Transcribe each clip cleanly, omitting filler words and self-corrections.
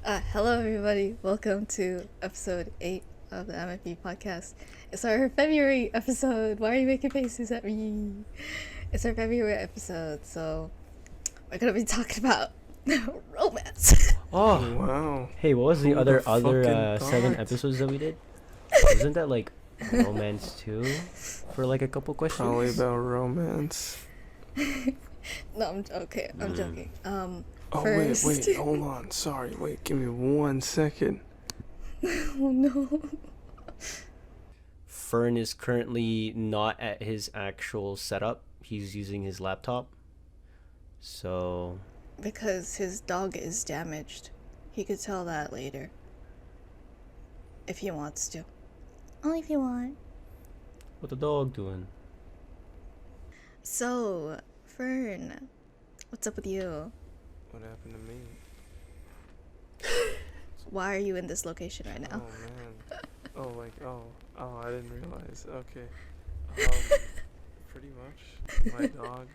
Hello, everybody. Welcome to episode 8 of the MFB podcast. It's our February episode. Why are you making faces at me? It's our February episode, so we're gonna be talking about romance. Oh, Wow. hey, what was the Who other the fucking 7 thought? episodes that we did? Wasn't that like romance too? For like a couple questions? Probably about romance. No, I'm okay. I'm joking. Oh, First. wait, hold on. Sorry, wait, give me 1 second. Oh no. Fern is currently not at his actual setup. He's using his laptop. So, Because his dog is damaged. He could tell that later. If he wants to. Only if you want. what the dog doing? So, Fern, what's up with you? What happened to me? Why are you in this location right now? Oh, man. Oh, I didn't realize. Okay. Pretty much, my dog,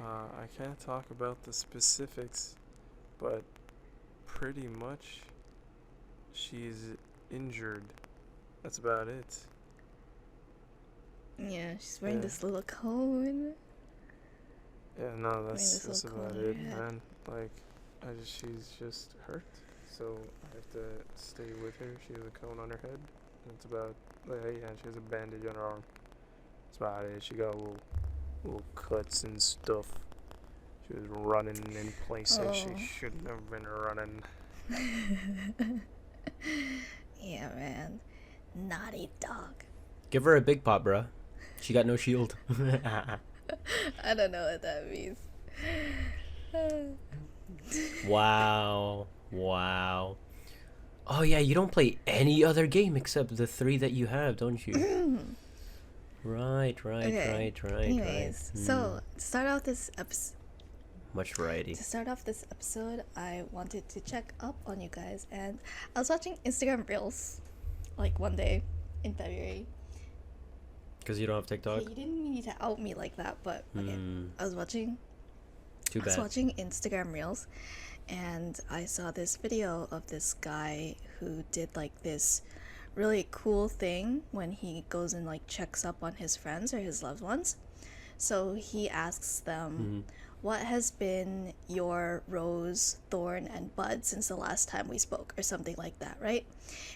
I can't talk about the specifics, but pretty much, she's injured. That's about it. Yeah, she's wearing Yeah. this little cone. Yeah, no, this that's little about cone on it, her head. man. Like, she's just hurt, so I have to stay with her. She has a cone on her head. That's about, yeah, she has a bandage on her arm. That's about it. She got little cuts and stuff. She was running in places she Oh. shouldn't have been running. Yeah, man. Naughty dog. Give her a big pop, bruh. She got no shield. I don't know what that means. Wow. Oh yeah, you don't play any other game except the 3 that you have, don't you? Right. Anyways, so to start off this episode. Much variety. To start off this episode, I wanted to check up on you guys, and I was watching Instagram Reels, like one day in February. Because you don't have TikTok? Hey, you didn't need to out me like that, but okay. I was watching Too bad. Instagram Reels, and I saw this video of this guy who did like this really cool thing when he goes and like checks up on his friends or his loved ones. So he asks them, what has been your rose, thorn, and bud since the last time we spoke, or something like that, right?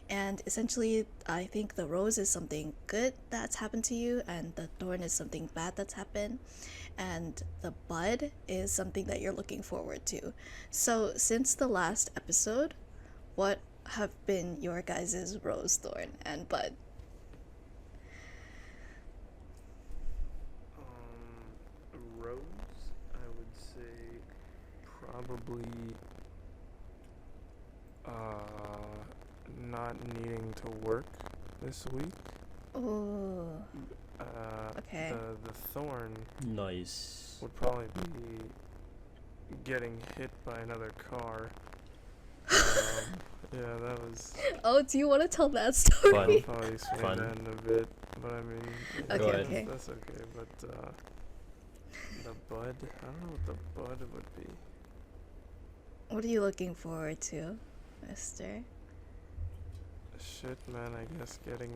And essentially, I think the rose is something good that's happened to you, and the thorn is something bad that's happened, and the bud is something that you're looking forward to. So, since the last episode, what have been your guys' rose, thorn, and bud? Rose, I would say probably not needing to work this week. Oh, okay. The thorn Nice. would probably be getting hit by another car. Yeah, that was. Oh, do you want to tell that story? I'll probably explain Fun. that in a bit, but I mean, Okay, Go ahead. okay. that's okay. But the bud, I don't know what the bud would be. What are you looking forward to, mister? Shit, man, I guess getting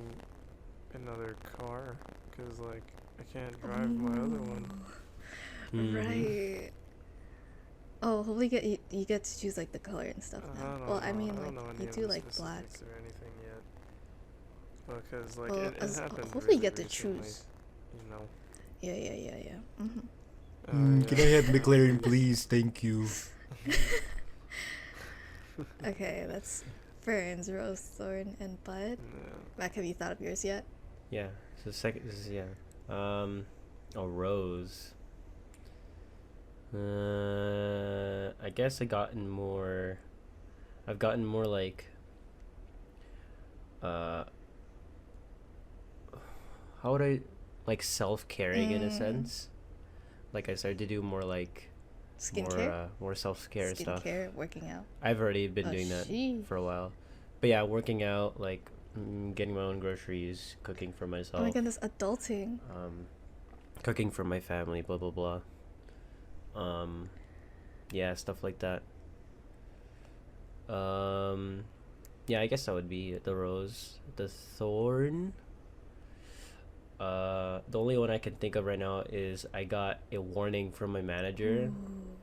another car, cause like I can't drive my other one. Right. Oh, hopefully you get to choose like the color and stuff I now. don't Well, I know. mean, I don't like know any you of do the like black. specifics or anything yet. Because like Well, it happened. hopefully really you get to recently, choose. You know. Yeah. Can I have McLaren, please? Thank you. Okay, that's Fern's rose, thorn, and bud. Yeah. Mac, have you thought of yours yet? Yeah. So this is a rose. I guess I've gotten more like how would I like self-caring in a sense. Like I started to do more like Skincare? more self-care stuff. Skincare, working out. I've already been Oh, doing that sheesh. for a while. But yeah, working out, like getting my own groceries, cooking for Oh my myself, goodness, adulting. cooking for my family, blah blah blah. Yeah, stuff like that. Yeah, I guess that would be the rose. The thorn. The only one I can think of right now is I got a warning from my manager Ooh.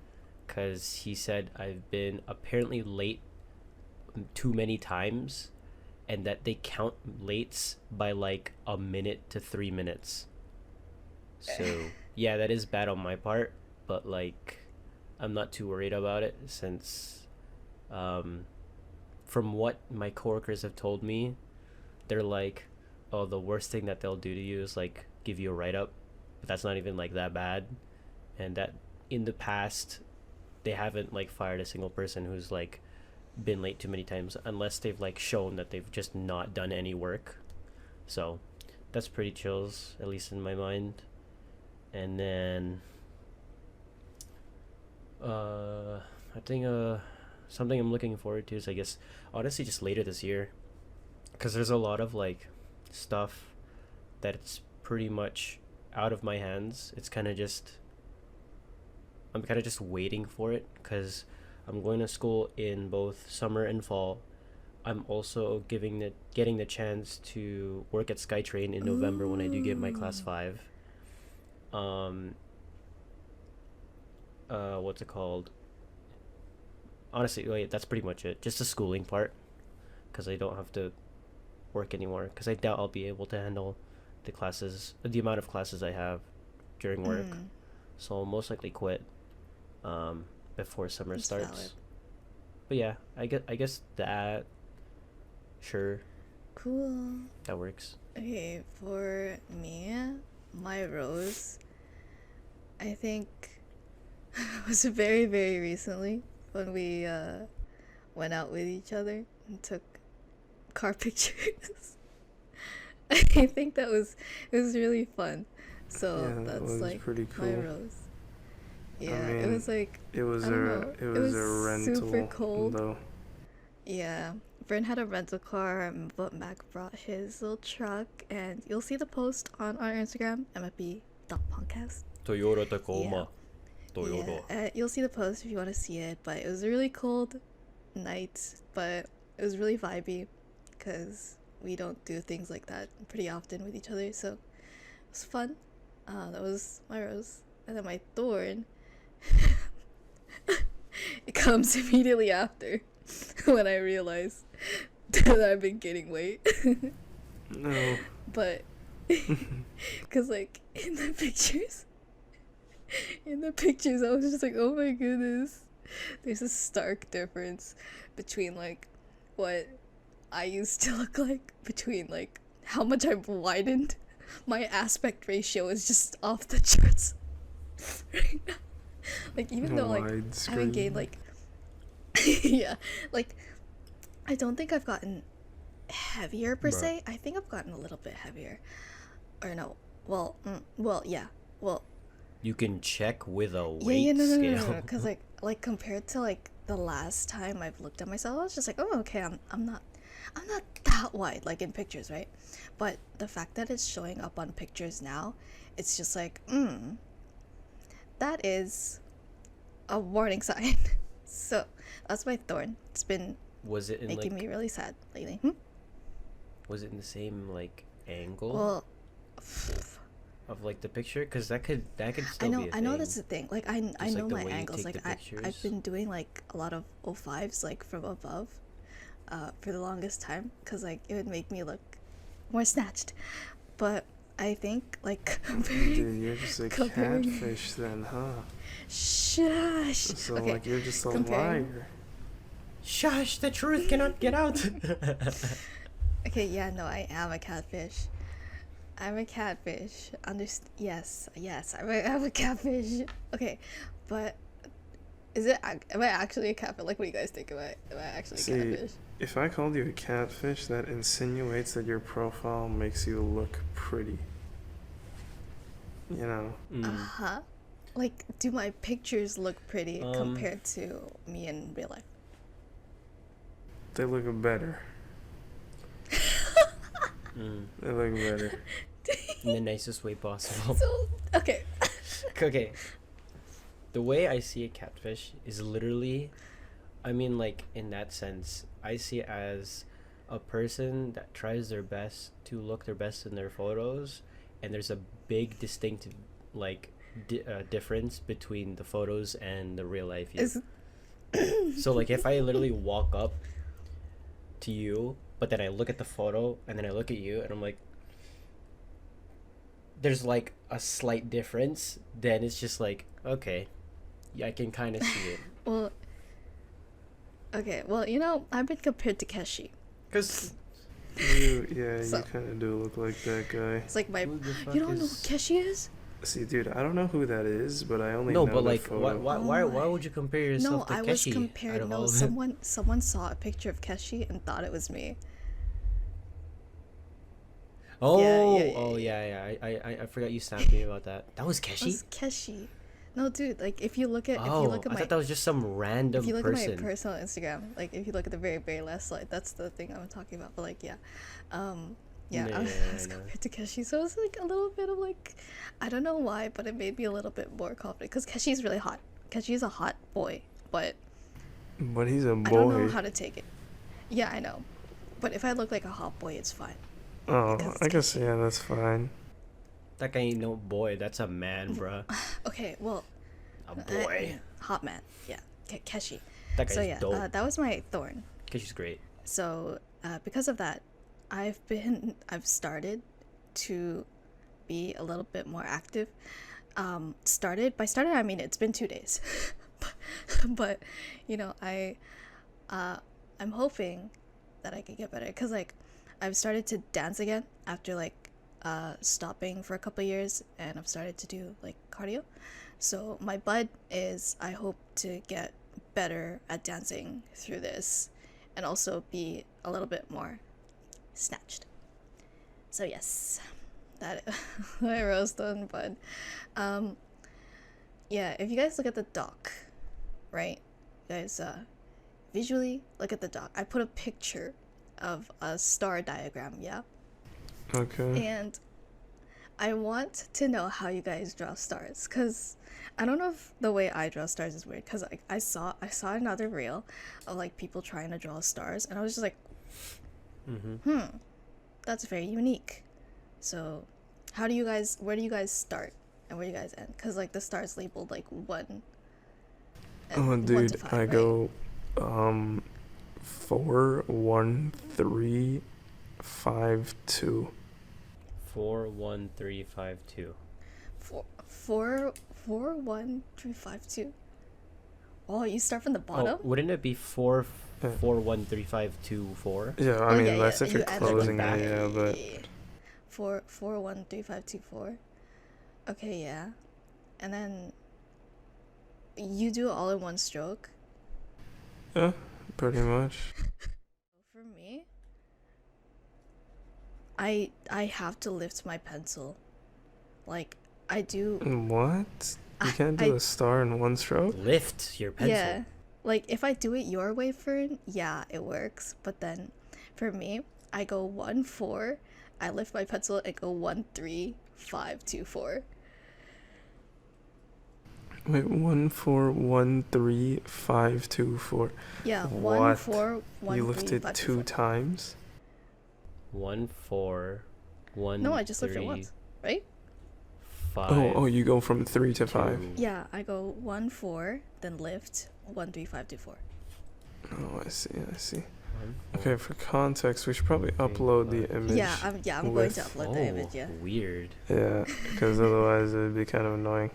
because he said I've been apparently late too many times, and that they count lates by like a minute to 3 minutes. So yeah, that is bad on my part, but like I'm not too worried about it since um, from what my coworkers have told me, they're like, oh, the worst thing that they'll do to you is like give you a write up, but that's not even like that bad, and that in the past they haven't like fired a single person who's like been late too many times unless they've like shown that they've just not done any work. So that's pretty chills, at least in my mind. And then I think something I'm looking forward to is, I guess, honestly just later this year, because there's a lot of like stuff that it's pretty much out of my hands. It's kind of just I'm kind of just waiting for it because I'm going to school in both summer and fall. I'm also getting the chance to work at SkyTrain in November when I do get my class Ooh. 5. Um what's it called? Honestly, wait, that's pretty much it. Just the schooling part, because I don't have to work anymore. Because I doubt I'll be able to handle the amount of classes I have during work. Mm, So I'll most likely quit before summer that's valid. starts. But yeah, I guess that, sure, Cool. that works. Okay, for me, my rose, I think was very, very recently when we went out with each other and took car pictures. I think it was really fun. So Yeah, that that's was like pretty my cool. rose. I Yeah, it mean, was like it was I don't know. it It was was a super rental cold. though. Yeah. Fern had a rental car, but Mac brought his little truck, and you'll see the post on our Instagram, mfb.podcast. Toyota Yeah, Tacoma. yeah. Toyota. You'll see the post if you want to see it, but it was a really cold night, but it was really vibey because we don't do things like that pretty often with each other, so it was fun. That was my rose. And then my thorn, it comes immediately after when I realize that I've been gaining weight. No. But, because, like, in the pictures, I was just like, oh my goodness. There's a stark difference between, like, what I used to look like, between, like, how much I've widened. My aspect ratio is just off the charts right now. Like, even though, like, I haven't gained, Widescreen. like, yeah, like, I don't think I've gotten heavier per Bruh. se. I think I've gotten a little bit heavier. Or no. Well, yeah. Well, You can check with a yeah, weight no. scale. Because like compared to like the last time I've looked at myself, I was just like, oh, okay, I'm not that wide like in pictures, right? But the fact that it's showing up on pictures now, it's just like, that is a warning sign. So that's my thorn. It's been Was it in making like me really sad lately. was it in the same like angle Well, of like the picture? Because that could I still know, be a I know thing. that's the thing. Like I Just know like the my way you angles. take Like the I've pictures. been doing like a lot of O5s like from above, for the longest time, because like it would make me look more snatched. But I think like Dude, you're just a comparing, catfish then, huh? shush. So Okay, like you're just a comparing. liar. Shush! The truth cannot get out. Okay, yeah, no, I am a catfish. I'm a catfish. Yes, I'm a catfish. Okay, but am I actually a catfish? Like, what do you guys think? Am I actually a See, catfish? if I called you a catfish, that insinuates that your profile makes you look pretty. You know? Uh-huh. Like, do my pictures look pretty Um. compared to me in real life? They look better. Mm. They look better. In the nicest way possible. So, okay. Okay. The way I see a catfish is literally I mean, like, in that sense, I see it as a person that tries their best to look their best in their photos, and there's a big distinct, like, difference between the photos and the real life you. Is So, like, if I literally walk up to you, but then I look at the photo, and then I look at you, and I'm like, there's, like, a slight difference, then it's just like, okay, yeah, I can kind of see it. well, okay. Well, you know, I've been compared to Keshi. Because You So- kind of do look like that guy. It's like my. who the fuck You don't know who is... Keshi is? See, dude, I don't know who that is, but I only No, know but that like, photo. why Oh why my- would you compare No, yourself to I was Keshi? out compared. of No, all- someone saw a picture of Keshi and thought it was me. Oh, yeah, oh yeah. yeah. I forgot you snapped me about that. That was It Keshi. was Keshi. No, dude. Like, if you look at Oh, if you look at I my thought that was just some random if you look person. at my personal Instagram, like if you look at the very last slide, that's the thing I'm talking about. But like, yeah, yeah, Yeah, I I was know. compared to Keshi, so it was like a little bit of like, I don't know why, but it made me a little bit more confident because Keshi's really hot. Keshi's a hot boy, but But he's a I don't know boy. how to take it. Yeah, I know, but if I look like a hot boy, it's fine. Oh, because I it's guess, Keshi. yeah, that's fine. That guy ain't no boy. That's a man, bruh. Okay, well, A boy. hot man, yeah, Keshi. That guy's So yeah, dope. that was my thorn. Keshi's great. So because of that, I've started to be a little bit more active. Started I mean it's been 2 days, but you know I'm hoping that I could get better because like I've started to dance again after like stopping for a couple of years, and I've started to do like cardio. So my bud is I hope to get better at dancing through this and also be a little bit more snatched. So yes, that I roast on bud. Yeah, if you guys look at the doc, right? You guys visually look at the doc. I put a picture of a star diagram, yeah? Okay. And I want to know how you guys draw stars, cuz I don't know if the way I draw stars is weird, cuz like I saw another reel of like people trying to draw stars, and I was just like, that's very unique. So, where do you guys start and where do you guys end? Cuz like the stars labeled like 1 and Oh, 1 to dude, 5, I right? go 4, 1, 3, 5, 2. 4, 1, 3, 5, 2. 4 1 3 5 2. Oh, you start from the bottom? Oh, wouldn't it be 4, Yeah. 4, 1, 3, 5, 2, 4? Yeah, I Oh, mean, yeah, that's yeah. if You you're end at the closing back. it, yeah, but 4 1 3 5 2 4. Okay, yeah. And then you do it all in one stroke. yeah, pretty much. For me, I have to lift my pencil. Like I do. What? You can't I- do a star in one stroke? Lift your pencil. Yeah. Like if I do it your way, Fern, yeah, it works. But then for me, I go 1 4, I lift my pencil and go 1 3 5 2 4. Wait, 1, 4, 1, 3, 5, 2, 4. Yeah, 1 What? 4 1 You 3 lifted 5 2 2 4. times? 1, 4, 1, No, I just 3, lifted it once, right? 5. Oh, you go from 3 to 5. 2. Yeah, I go 1 4, then lift 1 3 5 2 4. Oh, I see. 1, 4. Okay, for context, we should probably upload the image. Yeah, I'm going to with- upload the image. Yeah. Weird. Yeah, because otherwise it would be kind of annoying.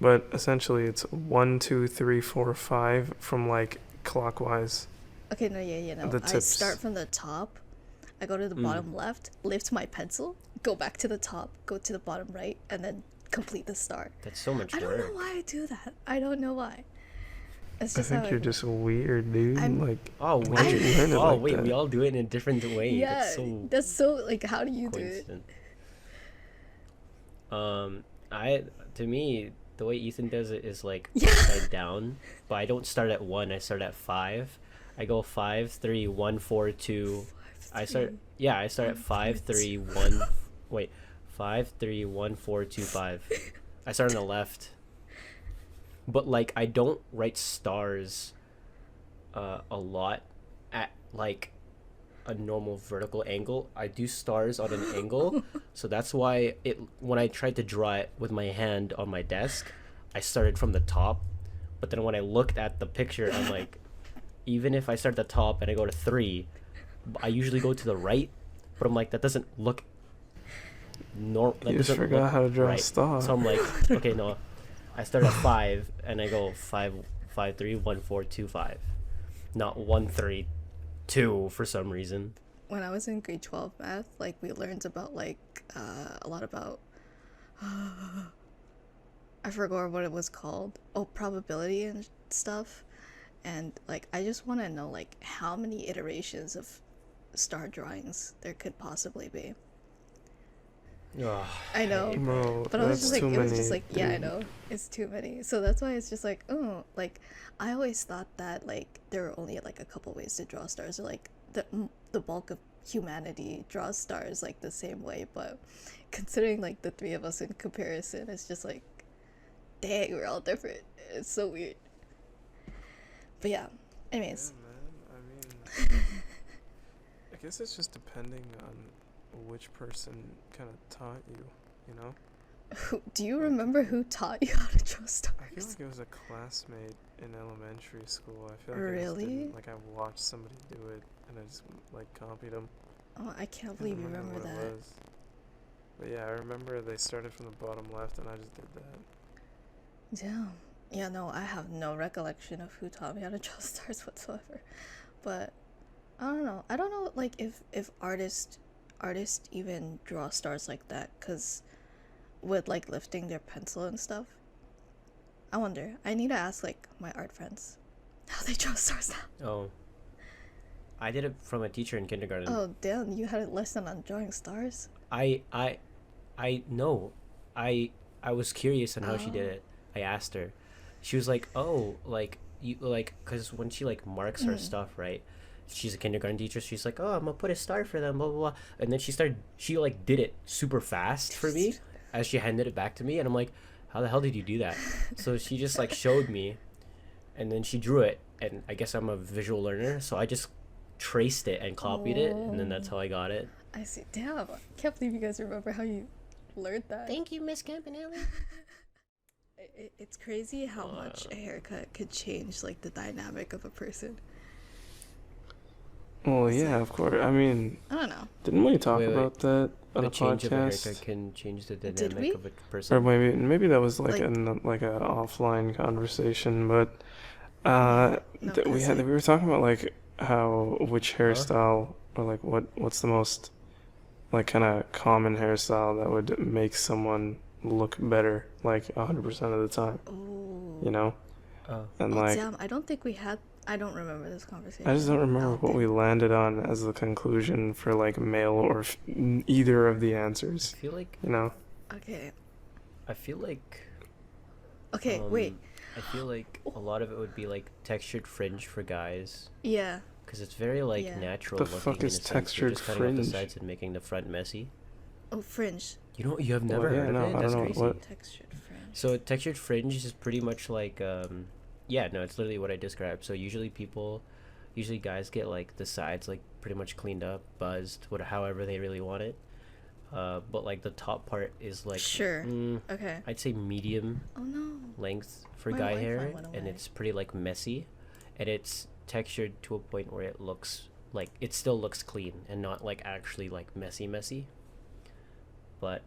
But essentially, it's 1, 2, 3, 4, 5 from like clockwise. Okay, no, yeah, no. The I tips. start from the top. I go to the bottom left, lift my pencil, go back to the top, go to the bottom right, and then complete the star. That's so much I don't work. know why I do that. I don't know why. It's I just how think you're just weird, dude. I'm- Like, Oh, why'd you wait. learn it Oh, like wait. that? We all do it in a different way. Yeah, That's so like how do you do it? coincident. To me, the way Ethan does it is like Yeah. upside down, but I don't start at 1. I start at 5. I go 5, 3, 1, 4, 2. I start at 5, 3, 1. Wait, 5, 3, 1, 4, 2, 5. I start on the left. But like I don't write stars a lot at like a normal vertical angle. I do stars on an angle, so that's why it when I tried to draw it with my hand on my desk, I started from the top. But then when I looked at the picture, I'm like, even if I start at the top and I go to 3, I usually go to the right. But I'm like, that doesn't look that You just doesn't forgot look how to draw a right. star. So I'm like, okay, no. I start at 5 and I go 5 5 3 1 4 2 5, not 1 3 2 for some reason. When I was in grade 12 math, like we learned about like a lot about I forgot what it was called. Oh, probability and stuff. And like I just want to know like how many iterations of star drawings there could possibly be. Ugh, I know. Bro, But I was that's just like, too it was many. just like, yeah, I dude. know, it's too many. So that's why it's just like, oh, like, I always thought that like there were only like a couple ways to draw stars, or like the bulk of humanity draws stars like the same way. But considering like the three of us in comparison, it's just like, dang, we're all different. It's so weird. But yeah, Yeah, anyways, man. I mean, I guess it's just depending on which person kind of taught you, you know? do you Like, remember who taught you how to draw I feel stars? like it was a classmate in elementary school. I feel like I just Really? didn't, like I watched somebody do it and I just like copied them. Oh, I can't I believe don't you remember what that. it was. But yeah, I remember they started from the bottom left and I just did that. Damn. Yeah, no, I have no recollection of who taught me how to draw stars whatsoever. But I don't know. I don't know like if artists even draw stars like that, cuz with like lifting their pencil and stuff. I wonder. I need to ask like my art friends how they draw stars now. Oh, I did it from a teacher in kindergarten. Oh, damn, you had a lesson on drawing stars? I I I know. I was curious on how she did Oh. it. I asked her. She was like, "Oh, like you like cuz when she like marks her Mm. stuff, right? She's a kindergarten teacher. She's like, "Oh, I'm going to put a star for them, blah blah blah." And then she like did it super fast for me as she handed it back to me, and I'm like, "How the hell did you do that?" So she just like showed me, and then she drew it, and I guess I'm a visual learner, so I just traced it and copied it, and then that's Oh, how I got it. I see. Damn, I can't believe you guys remember how you learned that. Thank you, Miss Campanelli. It's crazy how much Uh, a haircut could change like the dynamic of a person. Well, It's yeah, like, of course. I mean, I don't know. didn't we talk wait, about that on the a change of a haircut podcast? can change the Did dynamic we? of a Or person. maybe that was like Like, like a offline conversation, but yeah, no, we cause had like, we were talking about like how which Huh? hairstyle or like what's the most like kind of common hairstyle that would make someone look better like 100% of the time, you oh, know? Oh, And oh, like damn, I don't think we had. I don't remember this I just conversation. don't I remember don't what we think. landed on as the conclusion for like male or either of the answers, I feel like you know? Okay, I feel like okay, wait. I feel like a lot of it would be like textured fringe for guys, Yeah, because it's very like yeah. natural The looking fuck in a is sense. You're textured just cutting off the fringe? sides and making the front messy. Oh, fringe. You have Well, never yeah, heard of no, it? I don't That's know crazy. what. Textured fringe. So textured fringe is pretty much like yeah, no, it's literally what I described. So usually guys get like the sides like pretty much cleaned up, buzzed, however they really want it. But like the top part is like Sure. Okay. I'd say medium Oh no. length for My guy Wi-Fi hair, went and away. it's pretty like messy, and it's textured to a point where it looks like it still looks clean and not like actually like messy. But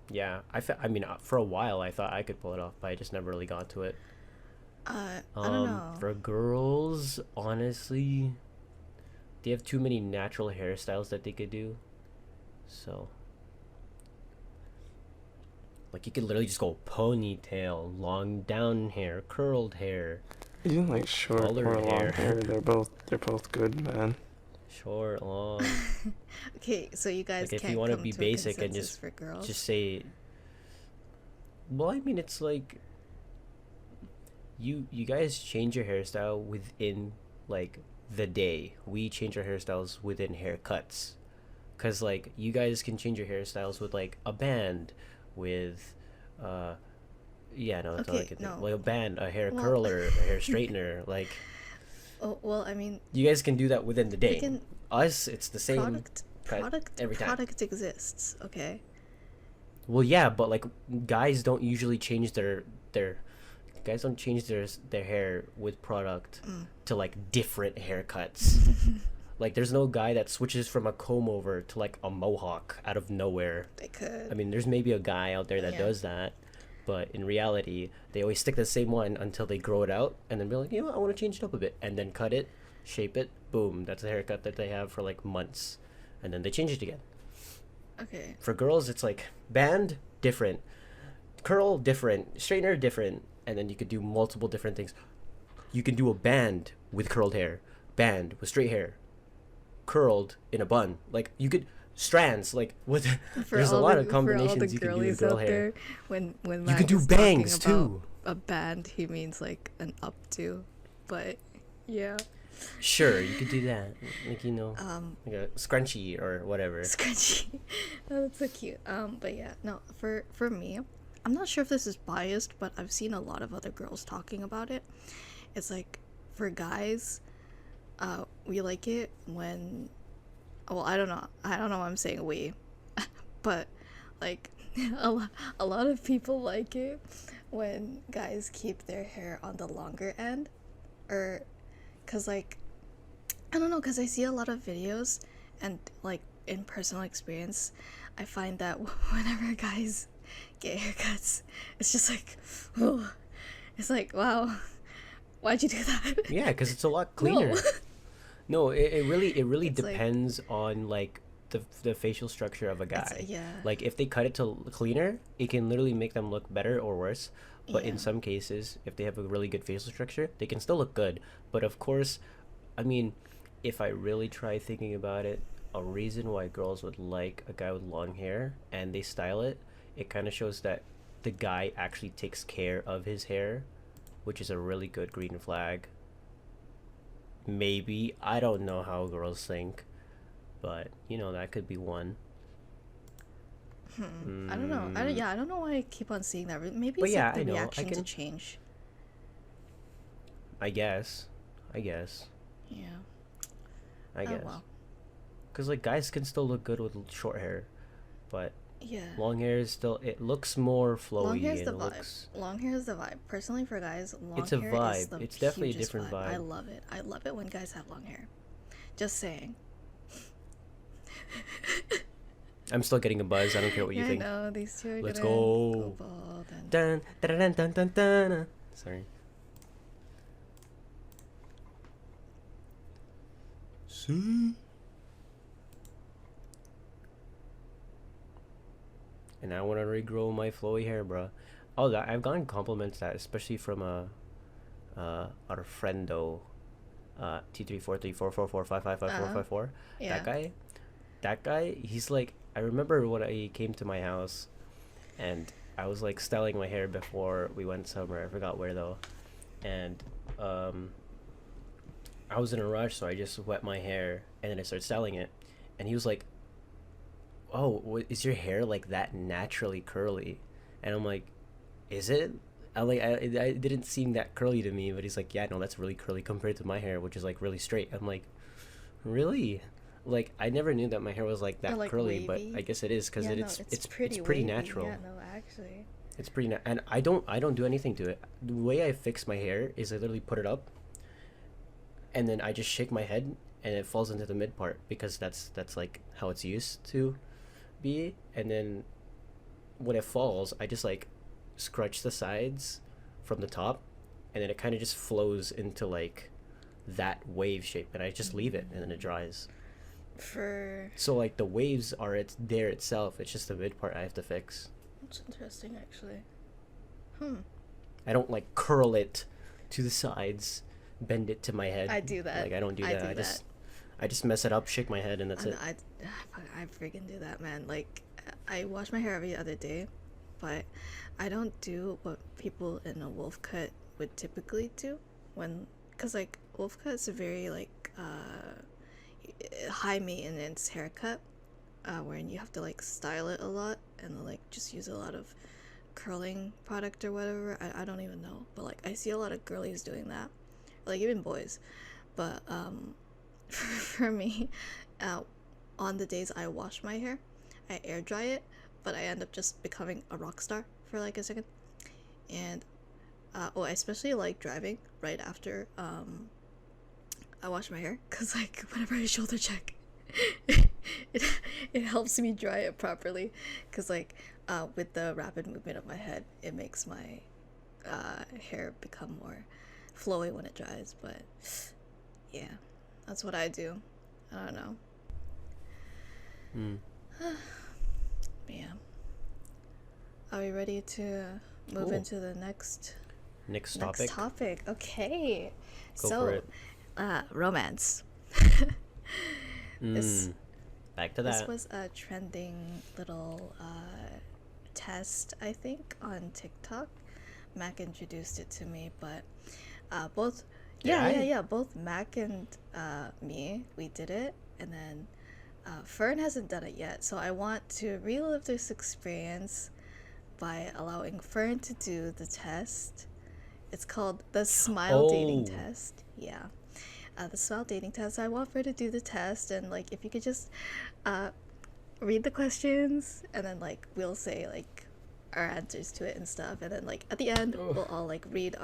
yeah, I mean, for a while I thought I could pull it off, but I just never really got to it. I don't know. For girls, honestly, they have too many natural hairstyles that they could do. So, like, you could literally just go ponytail, long down hair, curled hair, Even like short or colored long hair, hair, they're both good, man. short, long. Okay, so you guys Like, if can't you want to come be to a basic and consensus for girls. just say, well, I mean, it's like you guys change your hairstyle within like the day. We change our hairstyles within haircuts, cause like you guys can change your hairstyles with like a band, with yeah, no, that's all I Okay, can think. no. Like a band, a hair Well, curler, a hair straightener, like Oh, well, I mean, You guys can do that within the they day. can Us, it's the same product cut product every time. product exists, okay? Well, yeah, but like guys don't usually change their guys don't change their hair with product to like different haircuts. Like there's no guy that switches from a comb over to like a mohawk out of nowhere. They could. I mean, there's maybe a guy out there that Yeah. does that, but in reality, they always stick the same one until they grow it out and then be like, you know what, I want to change it up a bit, and then cut it, shape it, boom, that's a haircut that they have for like months, and then they change it again. Okay. For girls, it's like band, different, curl, different, straightener, different, and then you could do multiple different things. You can do a band with curled hair, band with straight hair, curled in a bun. Like you could strands like with there's a lot of combinations you can do with girl hair. There, when You Mac can do is bangs talking about too. a band, he means like an updo, but yeah. Sure, you could do that. Like, you know, Um, like a scrunchie or whatever. scrunchy. Oh, that's so cute. But yeah, no, for me, I'm not sure if this is biased, but I've seen a lot of other girls talking about it. It's like for guys, we like it when, well, I don't know why I'm saying we, but like a lot of people like it when guys keep their hair on the longer end, or cause like I don't know, cause I see a lot of videos and like in personal experience, I find that whenever guys get haircuts, it's just like, oh, it's like, wow, why'd you do that? Yeah, because it's a lot cleaner. No, it really It's like- depends on like the facial structure of a guy. yeah. Like if they cut it to cleaner, it can literally make them look better or worse. But in Yeah. some cases, if they have a really good facial structure, they can still look good. But of course, I mean, if I really try thinking about it, a reason why girls would like a guy with long hair and they style it, it kind of shows that the guy actually takes care of his hair, which is a really good green flag. Maybe, I don't know how girls think, but you know, that could be one. I don't know. I don't know why I keep on seeing that. Maybe But it's yeah, like the I know. I reaction to can- change. I guess. Yeah. I Oh, guess. well. Because like guys can still look good with short hair, but Yeah. long hair is still, it looks more flowy. Long hair's and the it vibe. looks, Long hair is the vibe. Personally, for guys, long It's a hair is vibe. the It's definitely a hugest different I vibe. love it. I love it when guys have long hair. Just saying. I'm still getting a buzz. I don't care what you Yeah, think. I know these two are Let's gonna go. bald and Dun, dun, dun, dun, dun, dun, dun. Sorry. See? And I want to regrow my flowy hair, bro. Oh, I've gotten compliments that, especially from our friendo, T3434445554454. yeah. That guy, he's like, I remember when he came to my house, and I was like styling my hair before we went somewhere. I forgot where though, and I was in a rush, so I just wet my hair and then I started styling it, and he was like, "Oh, is your hair like that naturally curly?" And I'm like, "Is it?" I didn't seem that curly to me, but he's like, "Yeah, no, that's really curly compared to my hair, which is like really straight." I'm like, "Really?" Like I never knew that my hair was like that like, curly, wavy. but I guess it is because Yeah, no, it's pretty pretty wavy. natural. Yeah, no, actually. It's pretty and I don't do anything to it. The way I fix my hair is I literally put it up, and then I just shake my head, and it falls into the mid part because that's like how it's used to be. And then when it falls, I just like scrunch the sides from the top, and then it kind of just flows into like that wave shape, and I just leave it, and then it dries. For So like the waves are it's there itself. It's just the mid part I have to fix. that's interesting, actually. I don't like curl it to the sides, bend it to my head. I do that. Like I don't do I that. do I just mess it up, shake my head, and that's it. I freaking do that, man. Like, I wash my hair every other day, but I don't do what people in a wolf cut would typically do cause like wolf cut is a very like high maintenance haircut, wherein you have to like style it a lot and like just use a lot of curling product or whatever. I don't even know, but like I see a lot of girlies doing that, like even boys. But for me, uh, on the days I wash my hair, I air dry it, but I end up just becoming a rock star for like a second. And I especially like driving right after I wash my hair, because like whenever I shoulder check, it, it helps me dry it properly, because like with the rapid movement of my head, it makes my hair become more flowy when it dries. But yeah, that's what I do. I don't know. Mm. But yeah, are we ready to move Cool. into the next Next topic. topic? Okay, Go so for it. romance. This Back to this that. was a trending little test, I think, on TikTok. Mac introduced it to me, but both both Mac and me, we did it, and then Fern hasn't done it yet, so I want to relive this experience by allowing Fern to do the test. It's called the smile dating Oh. test. Yeah. The smile dating test. I want Fern to do the test, and like if you could just read the questions, and then like we'll say like our answers to it and stuff, and then like at the end Ugh. we'll all read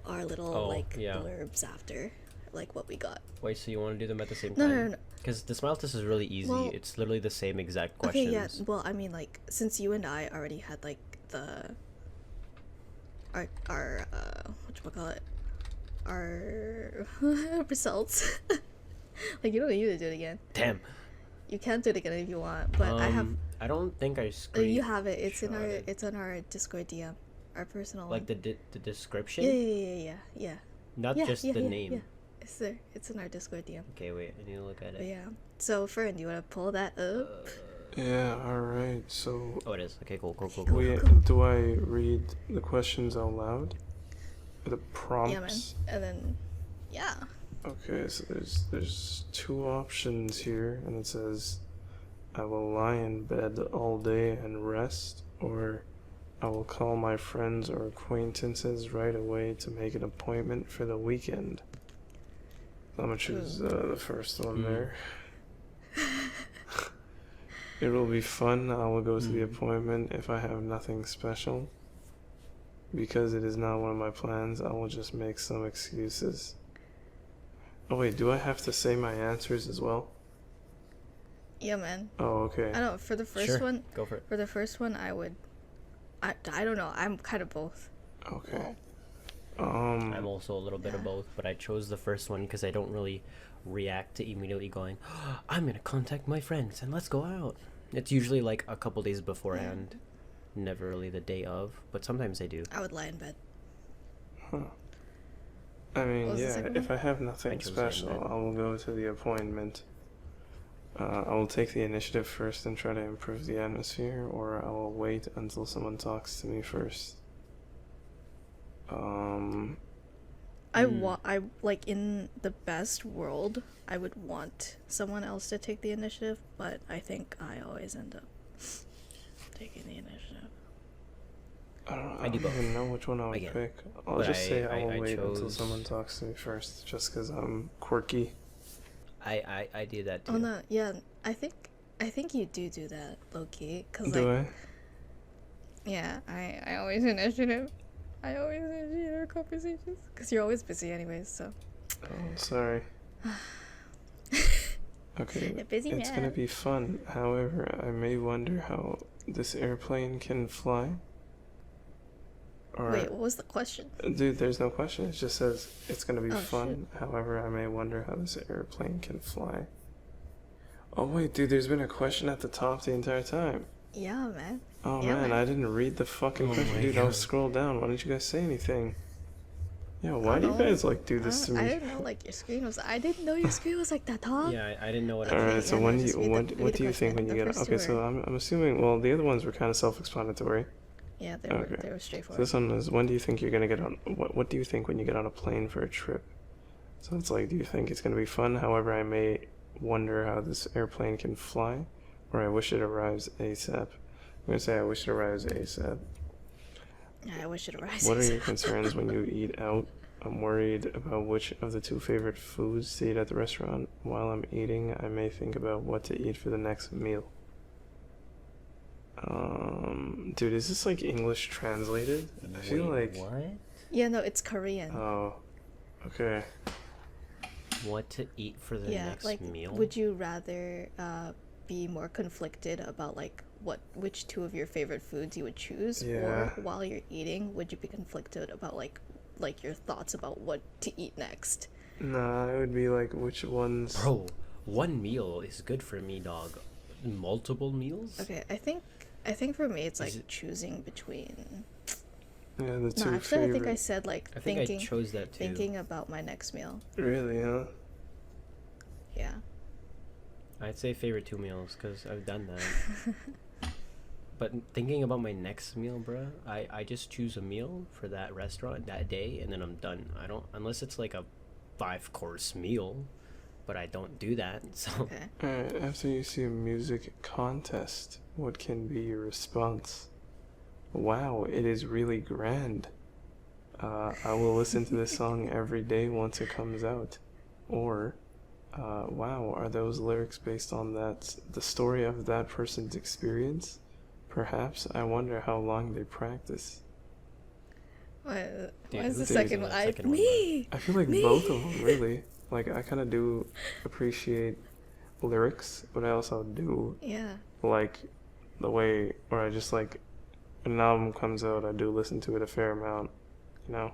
our little Oh, like yeah. blurbs after, like what we got. Wait, so you want to do them at the same No, time? no, no. Because the smile test is really easy. Well- It's literally the same exact Okay, questions. yeah. Well, I mean, like, since you and I already had like our whatchamacallit, our results. Like, you don't need to do it again. Damn. You can do it again if you want, but I have. I don't think I Oh, screen. you have it. It's in our. shot it. It's on our Discord DM, our personal Like one. the description, Yeah. not just the name. Yeah. It's there. It's in our Discord DM. Okay, wait. I need to look at But it. yeah. So, Fern, do you want to pull that up? Yeah, alright, so Oh, it is. Okay, cool. do I read the questions out loud? The prompts? Yeah, man. And then, yeah. Okay, so there's two options here, and it says, I will lie in bed all day and rest, or I will call my friends or acquaintances right away to make an appointment for the weekend. I'm gonna choose the first one there. It will be fun. I will go to the appointment if I have nothing special. Because it is not one of my plans, I will just make some excuses. Oh wait, do I have to say my answers as well? Yeah, man. Oh, okay. I don't. For the first Sure. one, Go for it. For the first one, I would. I don't know. I'm kind of both. Okay. I'm also a little bit of Yeah. both, but I chose the first one because I don't really react to immediately going, I'm gonna contact my friends and let's go out. It's usually like a couple days beforehand, never really the day of, but sometimes I do. I would lie in bed. Huh. I mean, What was the yeah, second if one? I have nothing I chose special, that. I will go to the appointment. I will take the initiative first and try to improve the atmosphere, or I will wait until someone talks to me first. I like, in the best world, I would want someone else to take the initiative, but I think I always end up taking the initiative. I don't know. I do don't even both. know which one I would Again. pick. I'll But just say I I will wait until chose- someone talks to me first, just because I'm quirky. I do that too. Oh no, yeah, I think you do that, low-key, cause Do like, I? yeah, I always initiative. I always initiate our conversations, cause you're always busy anyways. So Oh, sorry. Okay, you're busy, it's man. gonna be fun. However, I may wonder how this airplane can fly. Or, Wait, what was the question? dude, there's no question. It just says it's gonna be Oh, fun. However, I may wonder how this airplane can fly. Oh wait, dude, there's been a question at the top the entire time. Yeah, man. Oh Yeah, man, man. I didn't read the fucking Oh question, my dude. I'll God. scroll down. Why didn't you guys say anything? Yeah, why do you don't know. guys like do this to me? I didn't know like your screen was. I didn't know your screen was like that tall. Yeah, I didn't know what. All Okay, right, so yeah, when no, do you just read the- what read the do you think when question. you The get? first Okay, two so were- I'm assuming. Well, the other ones were kind of self-explanatory. Yeah, they Okay. were So straightforward. this one is when do you think you're gonna get on? What do you think when you get on a plane for a trip? So it's like, do you think it's gonna be fun? However, I may wonder how this airplane can fly, or I wish it arrives ASAP. I'm gonna say I wish it arrives ASAP. Yeah, I wish it arrived. What are your concerns when you eat out? I'm worried about which of the two favorite foods to eat at the restaurant. While I'm eating, I may think about what to eat for the next meal. Dude, is this like English translated? I feel like. What? Yeah, no, it's Korean. Oh, okay. What to eat for the Yeah, next like, meal? would you rather be more conflicted about like which two of your favorite foods you would choose, Yeah. or while you're eating, would you be conflicted about like your thoughts about what to eat next? Nah, it would be like which ones. Bro, one meal is good for me, dog. Multiple meals? Okay, I think for me it's like Is it- choosing between. Yeah, the No, two actually, I think I favorite. said like I think thinking I chose that too. thinking about my next meal. Really, huh? Yeah. I'd say favorite 2 meals because I've done that. But thinking about my next meal, bruh, I just choose a meal for that restaurant that day and then I'm done. I don't, unless it's like a 5-course meal, but I don't do that. So Okay. Alright, after you see a music contest, what can be your response? Wow, it is really grand. I will listen to this song every day once it comes out. Or, wow, are those lyrics based on the story of that person's experience? Perhaps. I wonder how long they practice. Why Dude, is who the cares second about one? the second one, Me. I feel like Me. both of them, really. Like, I kind of do appreciate lyrics, but I also do Yeah. like the way, or I just like, when an album comes out, I do listen to it a fair amount, you know?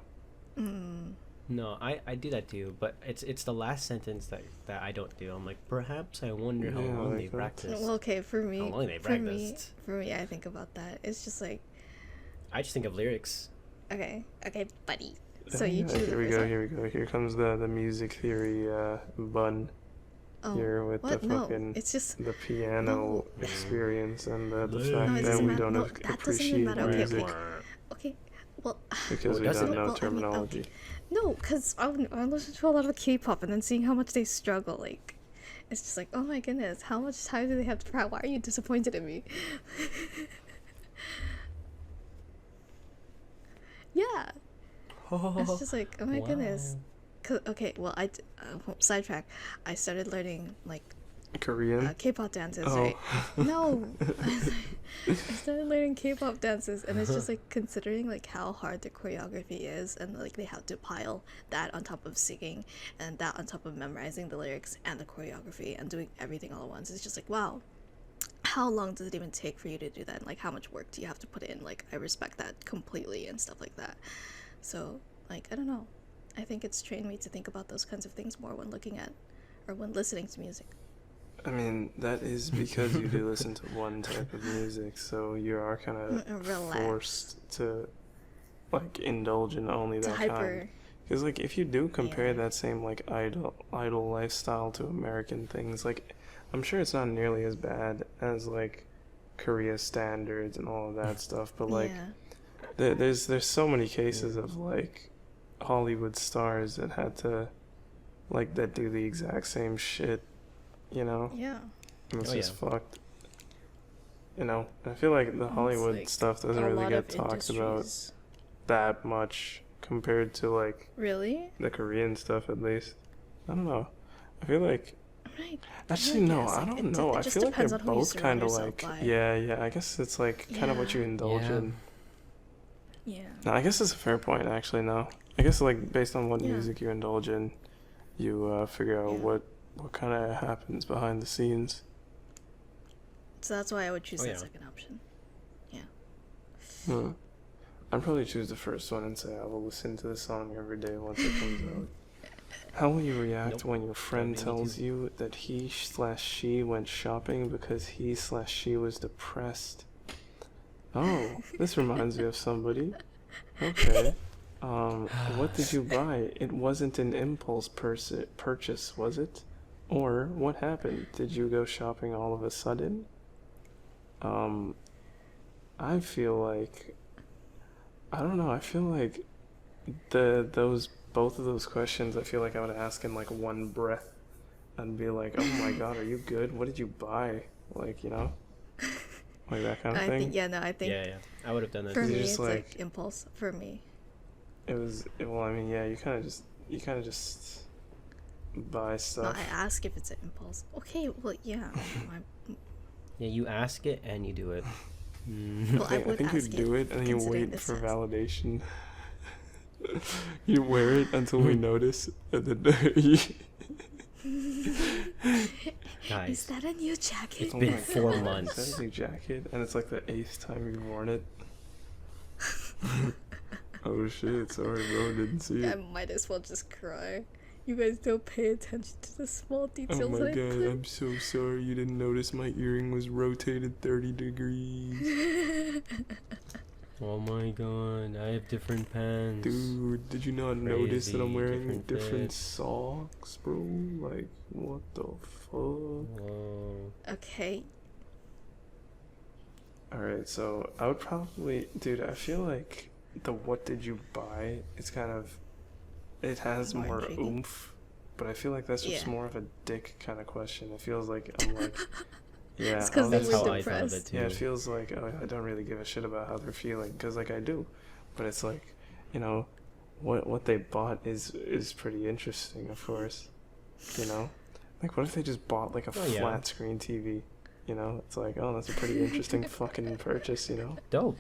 Mm. no, I do that too, but it's the last sentence that I don't do. I'm like, perhaps I wonder how Yeah, long like they that. practiced. Well, okay, for How me, long they for me, practiced. I think about that. It's just like, I just think of lyrics. okay, buddy. So you Yeah, choose the here we first go, one? here we go. Here comes the music theory bun Oh, here with what? the No, fucking it's just the piano No. experience and the No, fact it that doesn't we matter. don't No, that doesn't even appreciate matter. Okay, music okay. Well, because Oh, we doesn't don't it? know Well, I mean, terminology. no, because I listen to a lot of K-pop and then seeing how much they struggle, like, it's just like, oh my goodness, how much time do they have to practice? Why are you disappointed in me? Yeah, it's just like, oh my goodness. Okay, well, sidetrack. I started learning like Korean? K-pop dances, Oh. right? No, I started learning K-pop dances, and it's just like considering like how hard the choreography is, and like they have to pile that on top of singing, and that on top of memorizing the lyrics and the choreography and doing everything all at once. It's just like, wow, how long does it even take for you to do that? And like, how much work do you have to put in? Like, I respect that completely and stuff like that. So, like, I don't know. I think it's trained me to think about those kinds of things more when looking at or when listening to music. I mean, that is because you do listen to one type of music, so you are kind of Relax. forced to, like, indulge in only To that hyper. kind. Because, like, if you do compare Yeah. that same, like, idol lifestyle to American things, like, I'm sure it's not nearly as bad as, like, Korea standards and all of that stuff, but, like, Yeah. there's so many cases of, like, Hollywood stars that had to, like, that do the exact same shit, you know? Yeah. And it's Oh, just yeah. fucked. You know, I feel like the It's Hollywood like stuff doesn't a really lot get of talked about industries. that much compared to like Really? the Korean stuff, at least. I don't know. I feel like Right. actually no, guess, I like, don't know. It I just feel like they're depends on who you both surround kind of yourself like by. yeah. I guess it's like kind of what you Yeah. indulge Yeah. in. Yeah. No, I guess it's a fair point. Actually, no. I guess like based on what Yeah. music you indulge in, you figure out Yeah. what kind of happens behind the scenes. So that's why I would choose Oh, that yeah. second option. Yeah. Hmm. I'd probably choose the first one and say I will listen to the song every day once it comes out. How will you react Nope. when your friend That'd be me tells too. you that he/she went shopping because he/she was depressed? Oh, this reminds me of somebody. Okay. What did you buy? It wasn't an impulse purchase, was it? Or what happened? Did you go shopping all of a sudden? I feel like I don't know. I feel like both of those questions. I feel like I would ask in like one breath, and be like, "Oh my God, are you good? What did you buy?" Like like that kind of I thing. think, yeah, no, I think Yeah, I would have done that for You're me too. it's just like like- impulse for me. Well, I mean, yeah, you kind of just buy No, stuff. I ask if it's an impulse. Okay, well, yeah. Yeah, you ask it and you do it. Well, I I would think you ask do it and then you considering wait this for has- validation. You wear it until we notice, and then you, Is Nice. that a new jacket? It's been my 4 God, months. Is that a new jacket? And it's like the 8th time you've worn it. Oh shit! Sorry, bro. Didn't see I it. might as well just cry. You guys don't pay attention to the small Oh details my that I god, put. I'm so sorry you didn't notice my earring was rotated 30 degrees. Oh my god, I have different pants. Dude, did you not notice that I'm Crazy, wearing different fit. socks, bro? Like, what the fuck? Whoa. Okay. Alright, so I would probably... Dude, I feel like the what did you buy is kind of... It has More more intriguing. oomph, but I feel like that's just Yeah. more of a dick kind of question. It feels like I'm like... Yeah, It's 'cause I they was That's were how I thought of it depressed. too. Yeah, it feels like I don't really give a shit about how they're feeling because like I do, but it's like, you know, what they bought is pretty interesting, of course. You know, like what if they just bought like a Oh, yeah. flat screen TV? You know, it's like, oh, that's a pretty interesting fucking purchase. You know. Dope.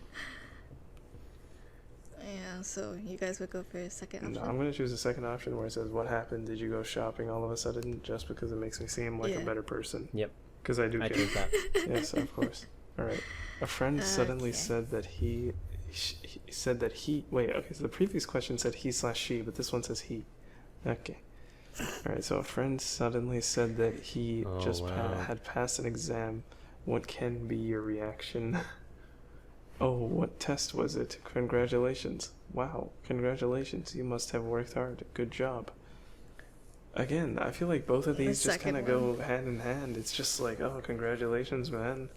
Yeah, so you guys would go for a second No, option? I'm gonna choose the second option where it says, "What happened? Did you go shopping all of a sudden just because it makes me seem like a Yeah. better person?" Yep. Because I do I care. choose that. Yes, of course. All right. A friend suddenly Okay. said that he said that he. Wait. Okay. So the previous question said he/she, but this one says he. Okay. All right. So a friend suddenly said that he Oh, just wow. had passed an exam. What can be your reaction? Oh, what test was it? Congratulations. Wow. Congratulations. You must have worked hard. Good job. Again, I feel like both of The these just kind second of go hand in hand. It's just like, oh, congratulations, man.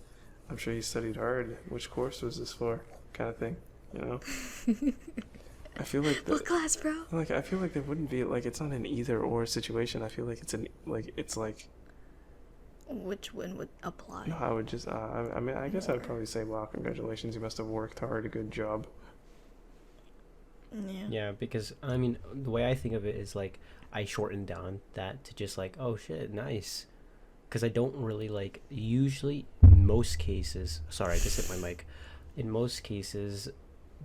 I'm sure you studied hard. Which course was this for? Kind of thing, you know? I feel like What class, bro? I feel like there wouldn't be like it's not an either or situation. I feel like it's like Which one would apply? no, I would just I mean I guess I'd probably say, wow, congratulations, you must have worked hard. Good job. Yeah. Yeah, because I mean, the way I think of it is like I shorten down that to just like, oh shit, nice. Because I don't really like, usually, most cases, sorry, I just hit my mic. In most cases,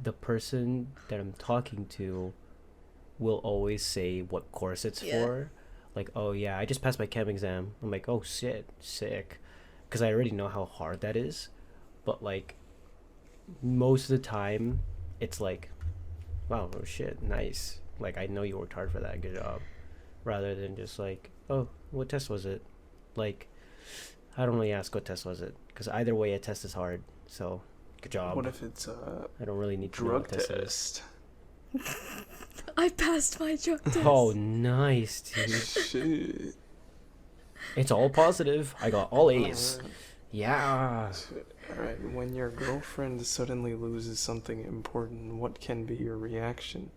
the person that I'm talking to will always say what course it's Yeah. for. Like, oh yeah, I just passed my chem exam. I'm like, oh shit, sick. Because I already know how hard that is. But like, most of the time, it's like, wow, oh shit, nice. Like, I know you worked hard for that, good job. Rather than just like, oh, what test was it? Like, I don't really ask what test was it. Because either way, a test is hard. So, good job. What if it's I don't really need to know drug what test it is. test? I passed my drug test. Oh, nice, dude. Shit. It's all positive. I got all A's. Alright. Yeah. Alright, when your girlfriend suddenly loses something important, what can be your reaction?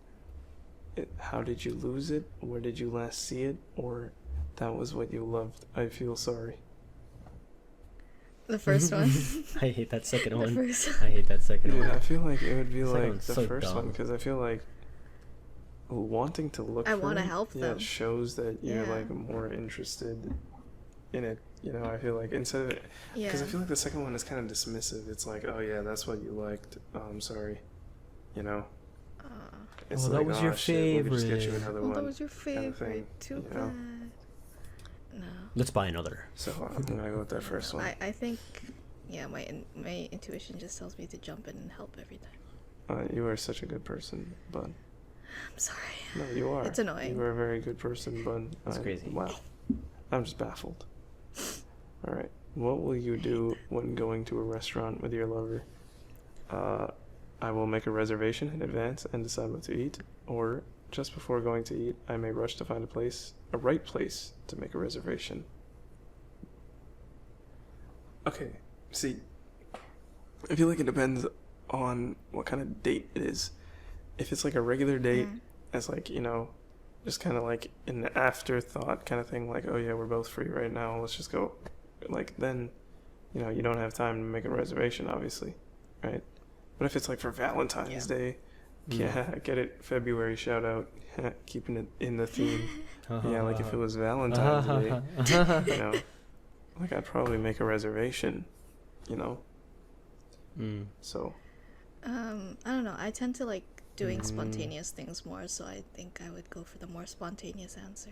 How did you lose it? Where did you last see it? Or that was what you loved? I feel sorry. The first one. I hate that second The one. first I hate that second Dude, one. I feel like it would be Second like one's the so first one dumb. because I feel like wanting to look I for wanna it, help yeah, them. it shows that you're Yeah. like more interested in it. You know, I feel like instead of Yeah. because I feel like the second one is kind of dismissive. It's like, oh yeah, that's what you liked. Oh, I'm sorry. You know, Uh, it's Oh, that like, was oh, your shit, we could just get you favorite. another oh, one. that was your kind of favorite. thing, Too you know? bad. No. Let's buy another. So I'm gonna go with that first one. I think, yeah, my intuition just tells me to jump in and help every time. You are such a good person, bud. I'm sorry. No, you are. It's annoying. You are a very good person, bud. That's crazy. Wow. I'm just baffled. All right. What will you do when going to a restaurant with your lover? I will make a reservation in advance and decide what to eat, or just before going to eat, I may rush to find a right place to make a reservation. Okay. See, I feel like it depends on what kind of date it is. If it's like a regular date, Mm. as like, you know, just kind of like an afterthought kind of thing, like, oh yeah, we're both free right now, let's just go. Like, then, you know, you don't have time to make a reservation, obviously, right? But if it's like for Valentine's Yeah. Day, Yeah, get it. February shout out. Keeping it in the theme. Yeah, like if it was Valentine's Day, you know, like I'd probably make a reservation, you know. So I don't know. I tend to like doing spontaneous things more, so I think I would go for the more spontaneous answer.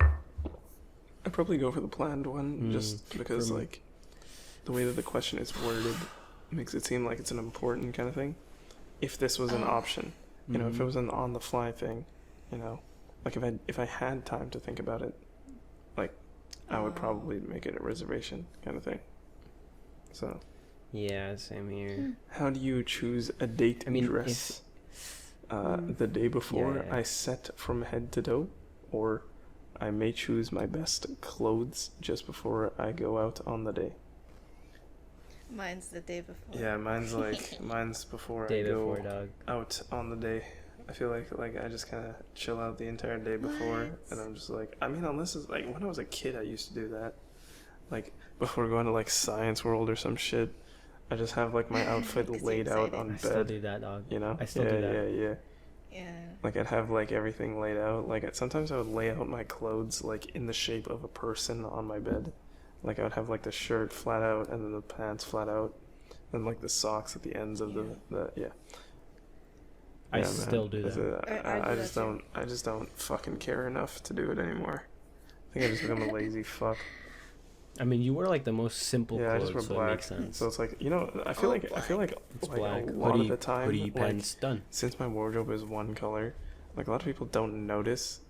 I'd probably go for the planned one, just because like the way that the question is worded makes it seem like it's an important kind of thing. If this was an option, you know, if it was an on the fly thing, you know, like if I had time to think about it, like I would probably make it a reservation kind of thing. So Yeah, same here. how do you choose a date dress? The day before Yeah. I set from head to toe, or I may choose my best clothes just before I go out on the day. Mine's the day before. Yeah, mine's before Day I go before, dog. out on the day. I feel like I just kind of chill out the entire day before, What? and I'm just like, I mean, unless it's like when I was a kid, I used to do that, like before going to like Science World or some shit. I just have like my outfit 'Cause you're laid out excited. on I still bed, do that, dog. you know. I still do that. Yeah. Yeah. Like I'd have like everything laid out. Like sometimes I would lay out my clothes like in the shape of a person on my bed. Like I would have like the shirt flat out and then the pants flat out, and like the socks at the ends of the yeah. I Yeah, still man. do It's that. I I do just that too. don't. I just don't fucking care enough to do it anymore. I think I just become a lazy fuck. I mean, you wear like the most simple Yeah, I clothes, just wear so it black. makes sense. So it's like, you know, I feel All like black. It's like black. a lot Hoodie, of the time, hoodie, like pants, done. since my wardrobe is one color, like a lot of people don't notice,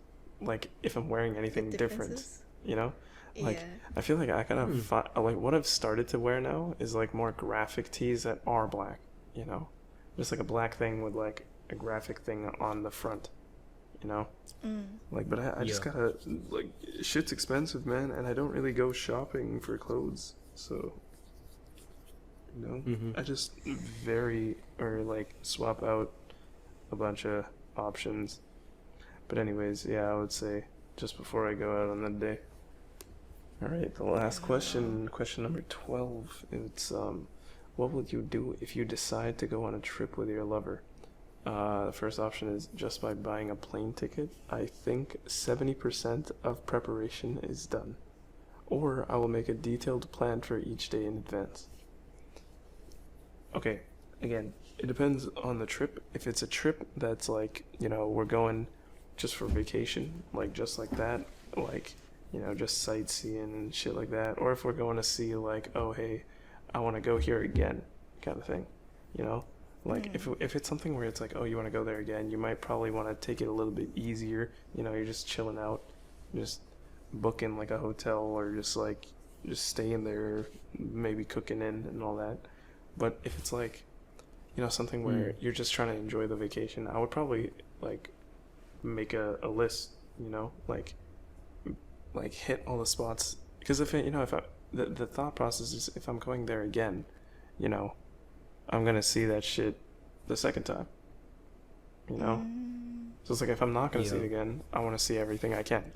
like if I'm wearing anything The different. differences? You know, like Yeah. I feel like I kind of like what I've started to wear now is like more graphic tees that are black. You know, just like a black thing with like a graphic thing on the front. You know, like, but I just Yeah. gotta like shit's expensive, man, and I don't really go shopping for clothes, so you know, I just like swap out a bunch of options. But anyways, yeah, I would say just before I go out on the day. All right, the last question number 12. It's what would you do if you decide to go on a trip with your lover? The first option is just by buying a plane ticket. I think 70% of preparation is done. Or I will make a detailed plan for each day in advance. Okay, again, it depends on the trip. If it's a trip that's like, you know, we're going just for vacation, like just like that, like, you know, just sightseeing and shit like that. Or if we're going to see like, oh, hey, I want to go here again, kind of thing, you know? Like if it's something where it's like, oh, you want to go there again, you might probably want to take it a little bit easier. You know, you're just chilling out, just booking like a hotel or just staying there, maybe cooking in and all that. But if it's like, you know, something where you're just trying to enjoy the vacation, I would probably like make a list. You know, like hit all the spots, because if the thought process is if I'm going there again, you know, I'm gonna see that shit the second time, you know? So it's like if I'm not gonna see it again, I want to see everything I can.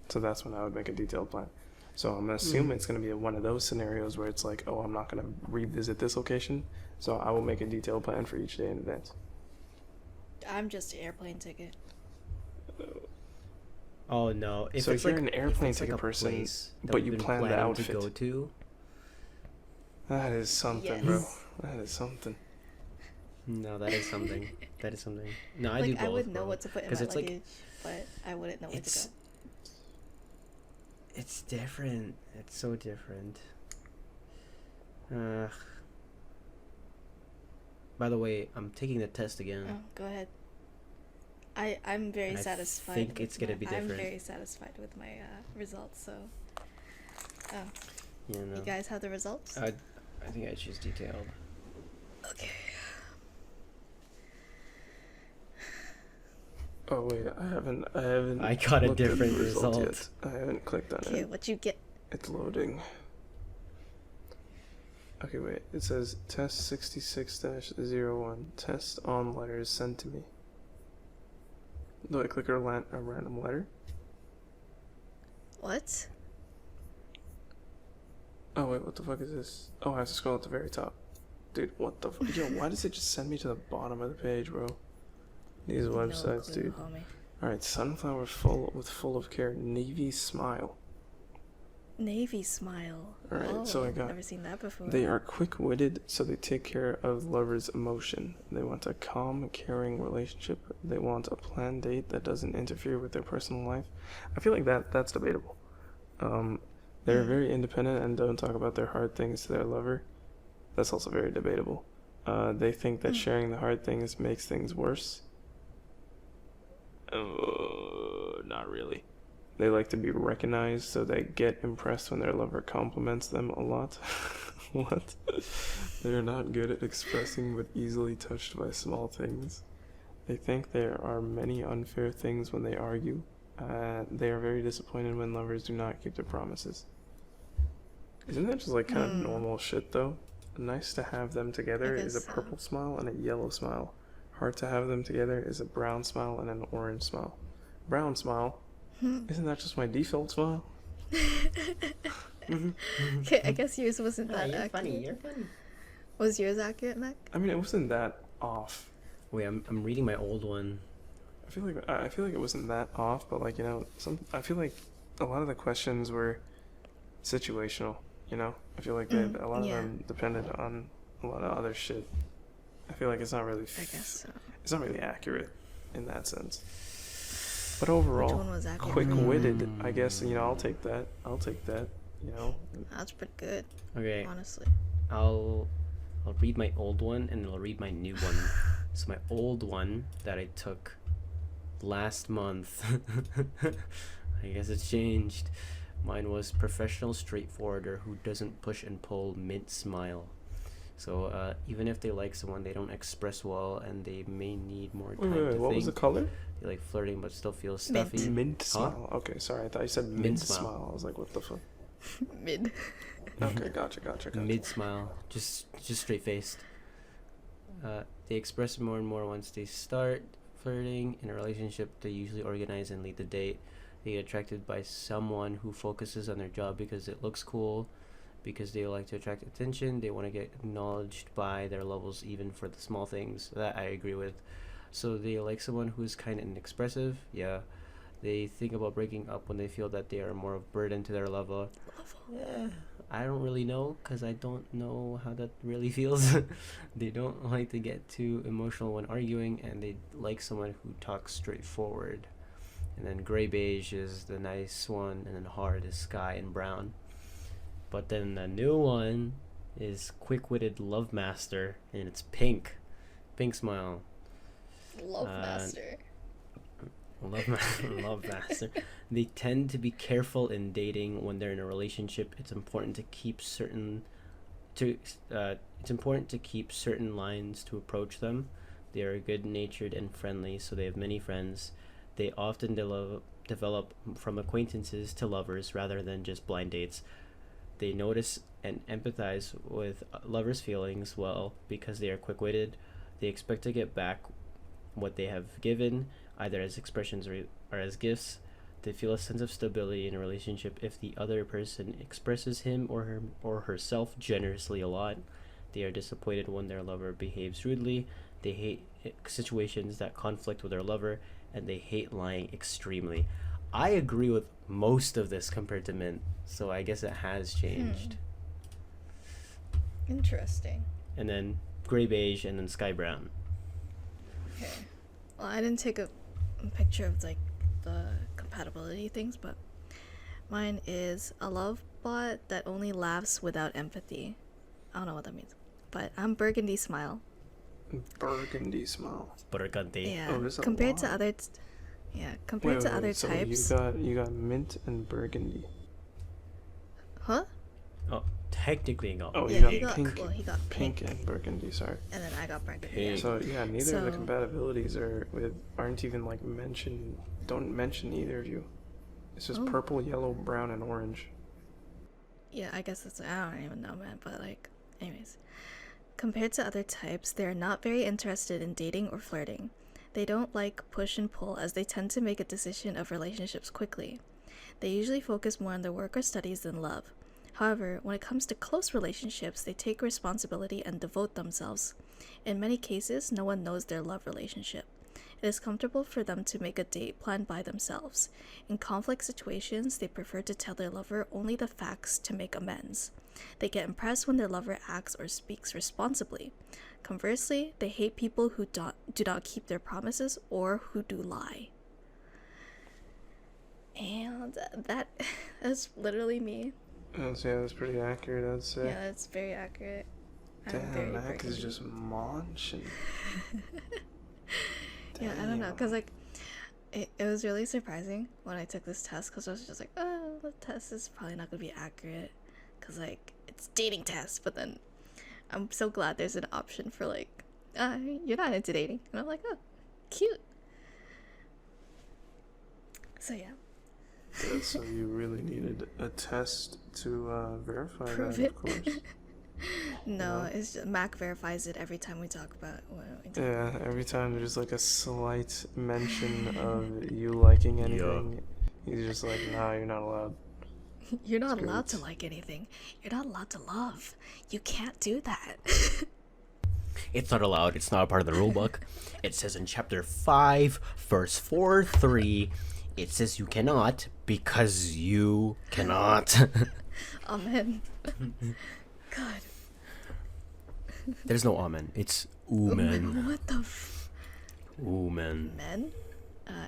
So that's when I would make a detailed plan. So I'm gonna assume it's gonna be one of those scenarios where it's like, oh, I'm not gonna revisit this location, so I will make a detailed plan for each day in advance. I'm just an airplane ticket. Oh no! If So it's if you're like, an airplane if it's like ticket a person, place that but we've you been plan the planning outfit. to go to, That is something, bro. That is something. no, that is something. That is something. No, I Like do both. I would know bro. what to put in 'Cause my it's luggage, but I wouldn't know where to go. It's different. It's so different. By the way, I'm taking the test again. Oh, go ahead. I'm very And I satisfied. think with it's gonna my- be I'm different. very satisfied with my results. So, Yeah, no. you guys have the results? I think I choose detailed. Okay. Oh wait, I haven't. I got a looked at the different result result. yet. I haven't clicked on Okay, it. what you get? It's loading. Okay, wait. It says test 66-01. Test on letters sent to me. Do I click a random letter? What? Oh wait, what the fuck is this? Oh, I have to scroll at the very top. Dude, what the fuck? Yo, why does it just send me to the bottom of the page, bro? These No websites, clue, dude. homie. All right, sunflower full of care, navy smile. Navy smile. All right, Oh, so I got. never seen that before. They are quick-witted, so they take care of lovers' emotion. They want a calm, caring relationship. They want a planned date that doesn't interfere with their personal life. I feel like that's debatable. They're very independent and don't talk about their hard things to their lover. That's also very debatable. They think that sharing the hard things makes things worse. Not really. They like to be recognized, so they get impressed when their lover compliments them a lot. What? They're not good at expressing, but easily touched by small things. They think there are many unfair things when they argue. They are very disappointed when lovers do not keep their promises. Isn't that just like kind of normal shit though? Nice to have them together is a purple smile and a yellow smile. Hard to have them together is a brown smile and an orange smile. Brown smile? Isn't that just my default smile? Okay, I guess yours wasn't that You're accurate. funny. You're funny. Was yours accurate, Mac? I mean, it wasn't that off. Wait, I'm reading my old one. I feel like it wasn't that off, but like, you know, I feel like a lot of the questions were situational, you know? I feel like a lot of them depended on a lot of other shit. I feel like it's not really I guess so. it's not really accurate in that sense. But Which overall, one was accurate? quick-witted, I guess, you know, I'll take that, you know? That's pretty good, Okay, honestly. I'll read my old one and I'll read my new one. So my old one that I took last month, I guess it's changed. Mine was professional straightforwarder who doesn't push and pull, mint smile. So even if they like someone, they don't express well and they may need more time to What think. was the color? They like flirting but still feel stuffy. Mint smile. Okay, sorry, I thought you said mint smile. I was like, what the fuck? Mid. Okay, gotcha. Mid smile, just straight faced. They express more and more once they start flirting. In a relationship, they usually organize and lead the date. They get attracted by someone who focuses on their job because it looks cool, because they like to attract attention. They want to get acknowledged by their levels, even for the small things. That I agree with. So they like someone who's kind of inexpressive. Yeah. They think about breaking up when they feel that they are more of a burden to their lover. Yeah, I don't really know because I don't know how that really feels. They don't like to get too emotional when arguing, and they like someone who talks straightforward. And then gray beige is the nice one, and then hard is sky and brown. But then the new one is quick-witted love master, and it's pink smile. Love master. Love master. They tend to be careful in dating. When they're in a relationship, it's important to keep certain lines to approach them. They are good-natured and friendly, so they have many friends. They often develop from acquaintances to lovers rather than just blind dates. They notice and empathize with lovers' feelings well because they are quick-witted. They expect to get back what they have given, either as expressions or as gifts. They feel a sense of stability in a relationship if the other person expresses him or herself generously a lot. They are disappointed when their lover behaves rudely. They hate situations that conflict with their lover, and they hate lying extremely. I agree with most of this compared to Mint, so I guess it has changed. Interesting. And then gray beige, and then sky brown. Okay. Well, I didn't take a picture of like the compatibility things, but mine is a love bot that only laughs without empathy. I don't know what that means, but I'm burgundy smile. Burgundy smile. Burgundy. Yeah. Oh, there's a compared to lot. other, compared to other so types. you got mint and burgundy. Huh? Oh, technically no. Oh, Yeah, you got pink. Well, he got Pink and burgundy. Sorry. and then I got burgundy. Pink. So yeah, neither of the So- compatibilities aren't even like mentioned. Don't mention either of you. It's just Oh. purple, yellow, brown, and orange. Yeah, I guess that's, I don't even know, man, but like, anyways. Compared to other types, they are not very interested in dating or flirting. They don't like push and pull as they tend to make a decision of relationships quickly. They usually focus more on their work or studies than love. However, when it comes to close relationships, they take responsibility and devote themselves. In many cases, no one knows their love relationship. It is comfortable for them to make a date plan by themselves. In conflict situations, they prefer to tell their lover only the facts to make amends. They get impressed when their lover acts or speaks responsibly. Conversely, they hate people who do not keep their promises or who do lie. And that is literally me. That's pretty accurate, I'd say. Yeah, it's very accurate. I'm very Damn, Mac is brave. just munching. Yeah, I don't know, because like it was really surprising when I took this test, because I was just like, oh, the test is probably not gonna be accurate, because like it's dating test. But then I'm so glad there's an option for like, you're not into dating, and I'm like, oh, cute. So yeah, Yeah, so you really needed a test to verify prove that, it. of course. No, Yeah. it's just, Mac verifies it every time we talk about what we do. Yeah, every time there's like a slight mention of you liking anything, he's just like, nah, you're not allowed. You're not It's allowed to great. like anything. You're not allowed to love. You can't do that. It's not allowed. It's not a part of the rule book. It says in chapter 5, verse 4-3, it says you cannot because you cannot. Amen. God. There's no amen. It's oomen. What the Oomen. men?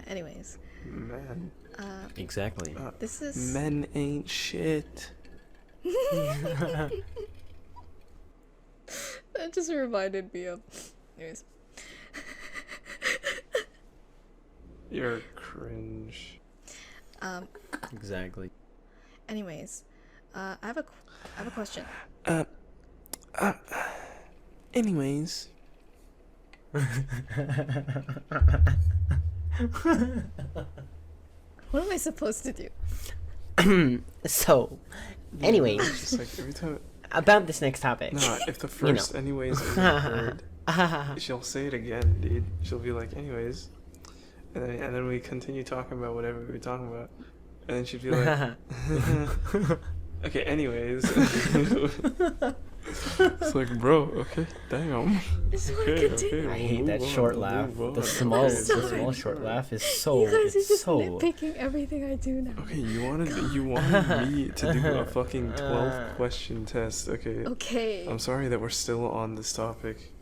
Anyways, Man, Exactly. this is men ain't shit. that just reminded me of. Anyways, You're cringe. Exactly. anyways, I have a question. Anyways, What am I supposed to do? So, anyways, it's just like every time. about this next topic. Nah, if the first anyways is heard, she'll say it again, dude. She'll be like, anyways, and then we continue talking about whatever we were talking about, and then she'd be like, okay, anyways. It's like, bro, okay, damn. I just want to Okay, continue. okay. I hate that Move on, short move laugh. on. The small, I'm the sorry. small short laugh is so. You guys are It's just so. nitpicking everything I do now. Okay, you wanted me to do a fucking 12 question test. Okay. Okay. I'm sorry that we're still on this topic.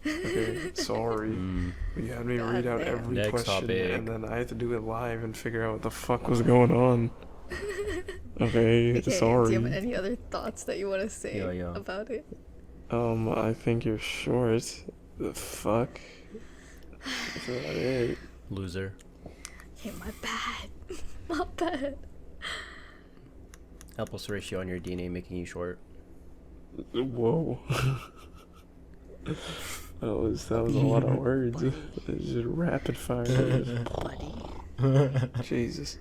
Okay, sorry. You had me read out Goddamn. every Next question, topic. and then I had to do it live and figure out what the fuck was going on. Okay, Okay, sorry. do you have any other thoughts that you want to say Yeah. about it? I think you're short. The fuck? That's about it. Loser. Okay, my bad. My bad. Helpless ratio on your DNA making you short. Whoa. that was a lot of words. It's just rapid fire. Buddy. Jesus.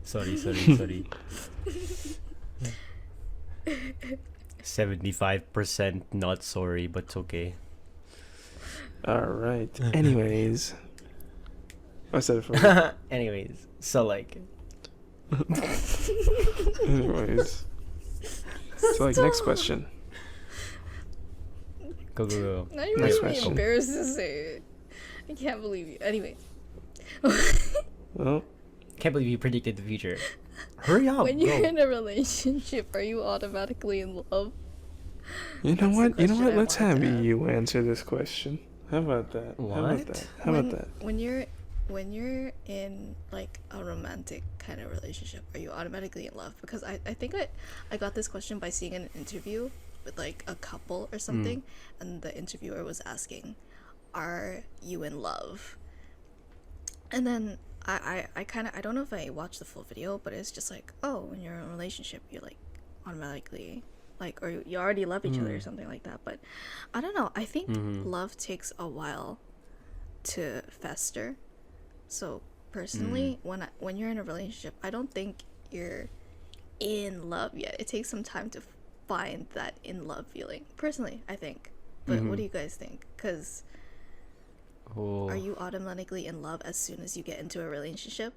Sorry. 75% not sorry, but it's okay. Alright. Anyways. I said it for Anyways, so like, Anyways. So like next question. go. Now you're Next making me question. embarrassed to say it. I can't believe you. Anyway, Well, Can't believe you predicted the future. Hurry up, when you're go. in a relationship, are you automatically in love? you know That's the what? You know question what? I Let's wanted have to ask. you answer this question. How about that? How about What? that? How about that? When you're in like a romantic kind of relationship, are you automatically in love? Because I think I got this question by seeing an interview with like a couple or something, and the interviewer was asking, "Are you in love?" And then I kind of, I don't know if I watched the full video, but it's just like, oh, when you're in a relationship, you're like automatically like, or you already love each other or something like that. But I don't know. I think love takes a while to fester. So personally, when you're in a relationship, I don't think you're in love yet. It takes some time to find that in love feeling. Personally, I think. But what do you guys think? Because Oh. are you automatically in love as soon as you get into a relationship?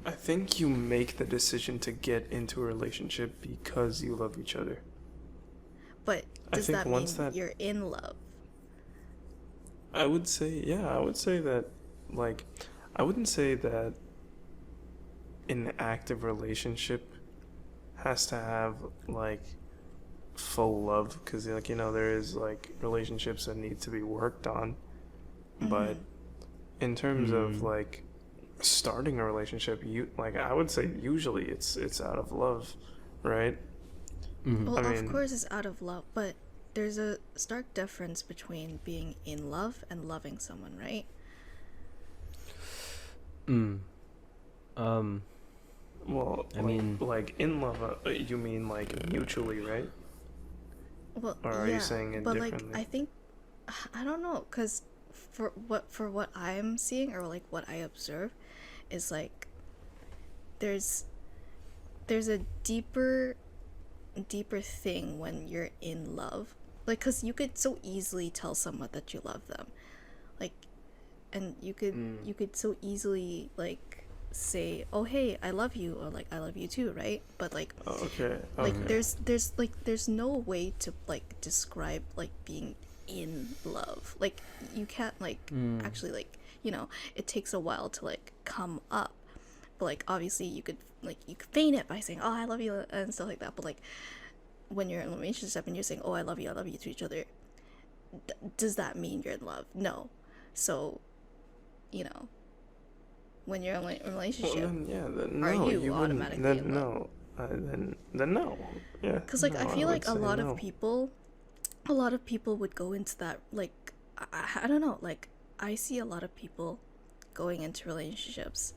I think you make the decision to get into a relationship because you love each other. But I does think that mean once that- you're in love? I would say, yeah, I would say that, like, I wouldn't say that an active relationship has to have, like, full love, because, like, there is, like, relationships that need to be worked on. But Mm-hmm. in terms of, Mm. like, starting a relationship, like, I would say usually it's out of love, right? Mm. Well, I of mean, course it's out of love, but there's a stark difference between being in love and loving someone, right? Mm. Um. well, I mean, like in love, you mean like mutually, right? Well, Or are you yeah, saying it but like differently? I think I don't know, cuz for what I'm seeing or like what I observe is like there's there's a deeper thing when you're in love. Like cuz you could so easily tell someone that you love them. Like and mm. you could so easily like say, "Oh, hey, I love you," or like, "I love you too," right? But Okay, like Mm. okay. there's no way to like describe like being in love. Like you can't like Mm. actually like, it takes a while to like come up. But like obviously you could feign it by saying, "Oh, I love you," and stuff like that. But like when you're in a relationship and you're saying, "Oh, I love you" to each other, does that mean you're in love? No. So, you know, when you're in a Well, relationship, then yeah, then are no, you you wouldn't. automatically in Then love? no, then no. Yeah, Because like no, I I feel would like say no. a lot of people would go into that like I don't know, like I see a lot of people going into relationships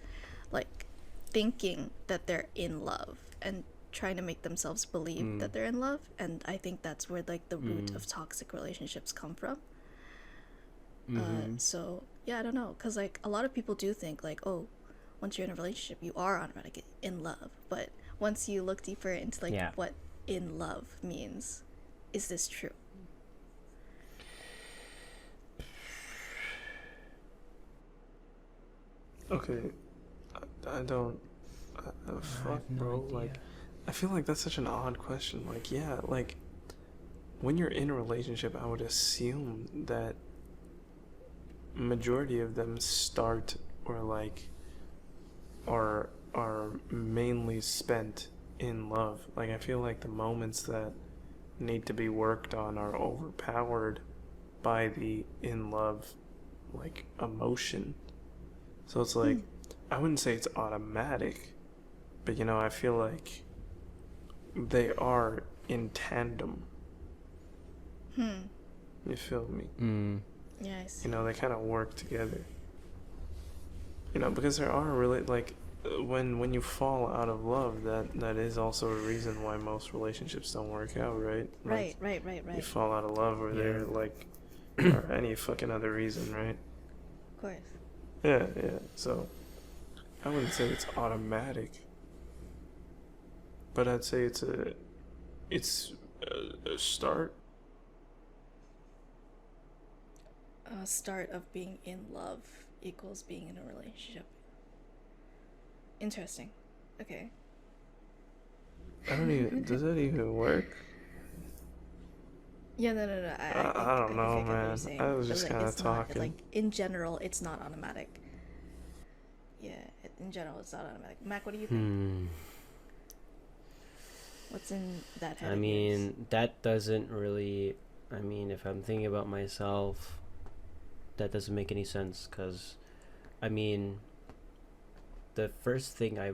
like thinking that they're in love and trying to make themselves believe Mm. that they're in love, and I think that's where like the root Mm. of toxic relationships come from. Mm-hmm. So yeah, I don't know, because like a lot of people do think like, oh, once you're in a relationship you are automatically in love, but once you look deeper into like Yeah. what in love means, is this true? Okay, I don't. I Fuck, have no bro. idea. Like, I feel like that's such an odd question. Like, yeah, like when you're in a relationship, I would assume that majority of them start or like are mainly spent in love. Like, I feel like the moments that need to be worked on are overpowered by the in love like emotion. So it's Hmm. like I wouldn't say it's automatic, but I feel like they are in tandem. Hmm. You feel me? Mm. Yeah, I see. They kind of work together. Because there are really like when you fall out of love, that is also a reason why most relationships don't work out, right? Like you Right. fall out of love or Yeah. they're like or any fucking other reason, right? Of course. Yeah, yeah. So I wouldn't say it's automatic, but I'd say it's a start. Start of being in love equals being in a relationship. Interesting. Okay. I don't even. Does that even work? Yeah, no. I don't I think know, I get what you're man. I saying, was but just like kind of it's not talking. like in general it's not automatic. Yeah, in general it's not automatic. Mac, what do you think? Hmm. What's in that head I of yours? mean, that doesn't really. I mean, if I'm thinking about myself, that doesn't make any sense. Cause, I mean, the first thing I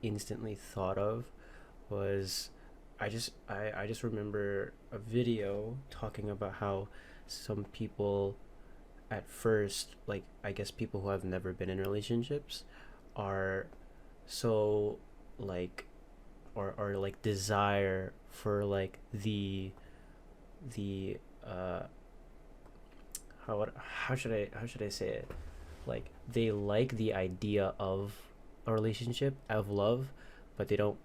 instantly thought of was, I just remember a video talking about how some people at first, like, I guess people who have never been in relationships are so like or like desire for like the how should I say it, like they like the idea of a relationship, of love, but they don't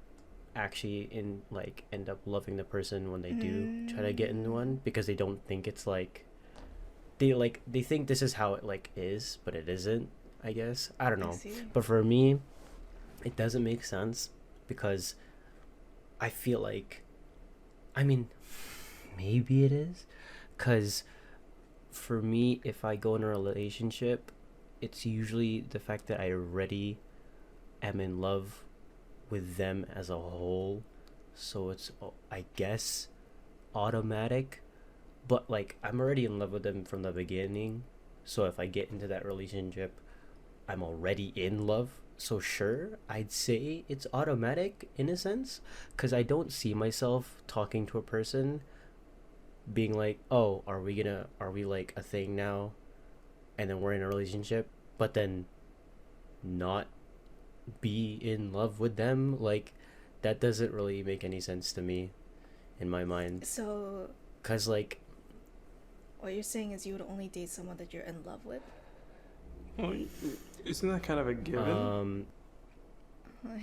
actually in like end up loving the person when they do try to get into Mm, one, because they don't think it's like they think this is how it like is, but it isn't. I guess I don't I know, see. but for me, it doesn't make sense because I feel like, I mean, maybe it is, because for me, if I go in a relationship, it's usually the fact that I already am in love with them as a whole. So it's, I guess, automatic. But like, I'm already in love with them from the beginning. So if I get into that relationship, I'm already in love. So sure, I'd say it's automatic in a sense, because I don't see myself talking to a person being like, oh, are we like a thing now, and then we're in a relationship, but then not be in love with them. Like, that doesn't really make any sense to me in my mind. So, Because like, what you're saying is you would only date someone that you're in love with? Well, isn't that kind of a given?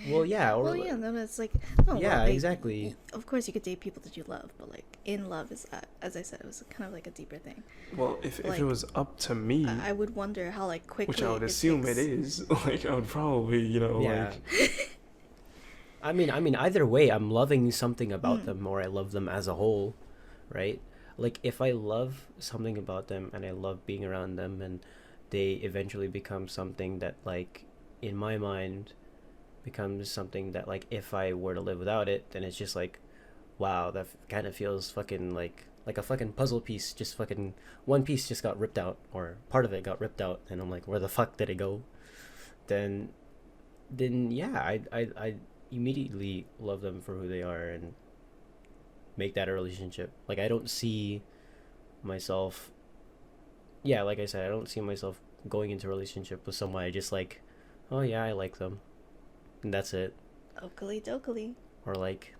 Well, yeah, or Well, yeah, no, it's like, no, yeah, well, like, exactly. of course, you could date people that you love, but like, in love is, as I said, it was kind of like a deeper thing. Well, if Like, it was up to me, I would wonder how like quickly. which I would it assume takes. it is, like I would probably, Yeah. like I mean, either way, I'm loving something about Mm. them, or I love them as a whole, right? Like, if I love something about them and I love being around them, and they eventually become something that, like, in my mind, becomes something that, like, if I were to live without it, then it's just like, wow, that kind of feels fucking like a fucking puzzle piece. Just fucking one piece just got ripped out, or part of it got ripped out, and I'm like, where the fuck did it go? Then yeah, I immediately love them for who they are and make that a relationship. Like, I don't see myself, yeah, like I said, I don't see myself going into a relationship with someone I just like, oh yeah, I like them, and that's it. Oakley dokley. Or like,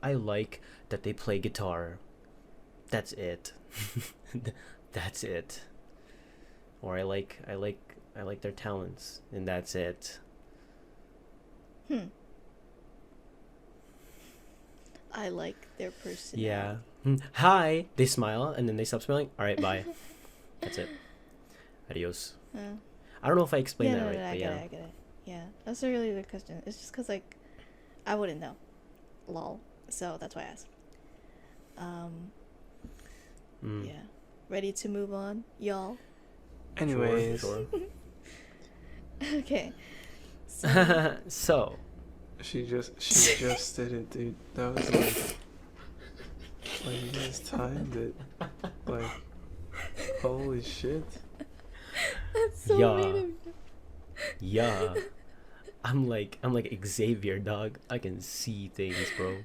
I like that they play guitar, that's it. That's it. Or I like their talents, and that's it. I like their personality. Yeah. Hi. They smile and then they stop smiling. All right, bye. That's it. Adios. I don't know if I explained Yeah, that no, right, no, but I get yeah. it, I get it. Yeah, that's a really good question. It's just because, like, I wouldn't know. Lol. So that's why I asked. Mm. Yeah. Ready to move on, y'all? anyways. Sure. Okay. So, So, She just did it, dude. That was like you guys timed it. Like, holy shit. that's so Yeah. mean of you. yeah. I'm like Xavier, dog. I can see things, bro.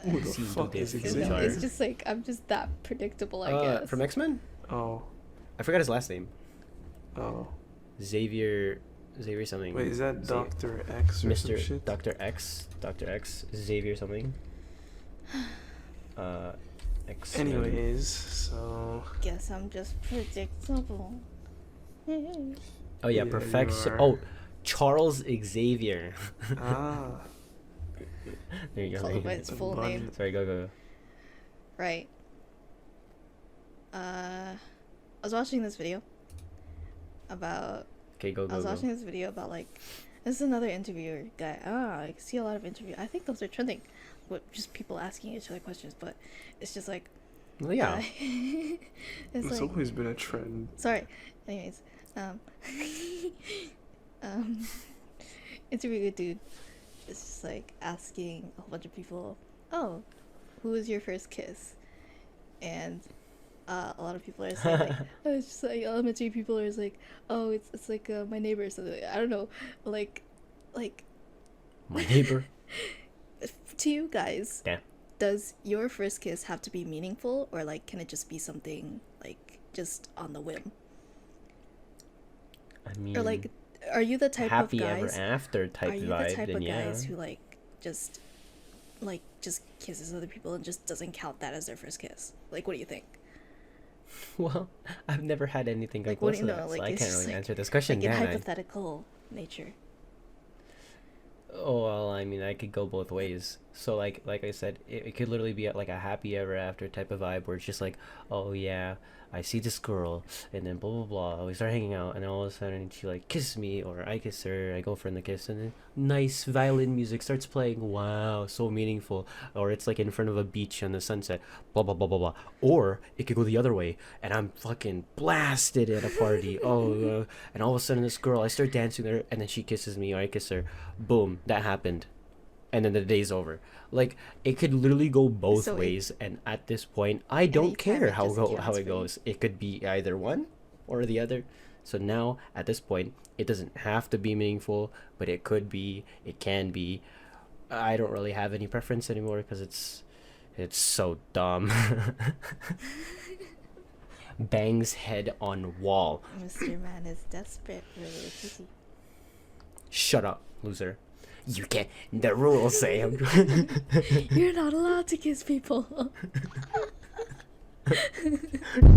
Who the See fuck is details. You know, Xavier? it's just like, I'm just that predictable, I guess. From X-Men? Oh, I forgot his last name. oh. Xavier something. Wait, is that Xa- Dr. X or some Mr. shit? Dr. X, Xavier something. X. Anyways, so Guess I'm just predictable. Oh yeah, Yeah, you Professor. are. Oh, Charles Xavier. ah, There you go. Call him by his A full bunch. name. Sorry, go. Right. I was watching this video about Okay, go. I was watching this video about like, this is another interviewer guy. I see a lot of interview. I think those are trending, with just people asking each other questions. But it's just like, Well, yeah. it's it's like, always been a trend. sorry. Anyways, interview a dude. It's just like asking a whole bunch of people, oh, who was your first kiss? And a lot of people are saying like, oh, it's just like elementary people are just like, oh, it's like my neighbor or something. I don't know, like My neighbor. to you guys, Yeah. does your first kiss have to be meaningful, or like can it just be something like just on the whim? I mean, Or like, are you the type happy of ever guys? after type Are you vibe? the type Then of yeah. guys who like just kisses other people and just doesn't count that as their first kiss? Like, what do you think? Well, I've never had anything Like, close what do to you that, know? so Like, I it's can't just really like- answer this question. Like in Can I? hypothetical nature. Oh well, I mean, I could go both ways. So like I said, it could literally be like a happy ever after type of vibe where it's just like, oh yeah, I see this girl, and then blah blah blah. We start hanging out, and then all of a sudden she like kisses me, or I kiss her. I go for the kiss, and then nice violin music starts playing. Wow, so meaningful. Or it's like in front of a beach on the sunset. Blah blah blah blah blah. Or it could go the other way, and I'm fucking blasted at a party. And all of a sudden this girl, I start dancing with her, and then she kisses me, or I kiss her. Boom, that happened, and then the day's over. Like, it could literally go both So ways, and at this point I don't anytime care it just how counts it for you. goes. It could be either one or the other. So now at this point it doesn't have to be meaningful, but it could be, it can be. I don't really have any preference anymore because it's so dumb. Bangs head on wall. Mr. Man is desperate for a kitty. Shut up, loser. You can't. The rules say I'm. You're not allowed to kiss people.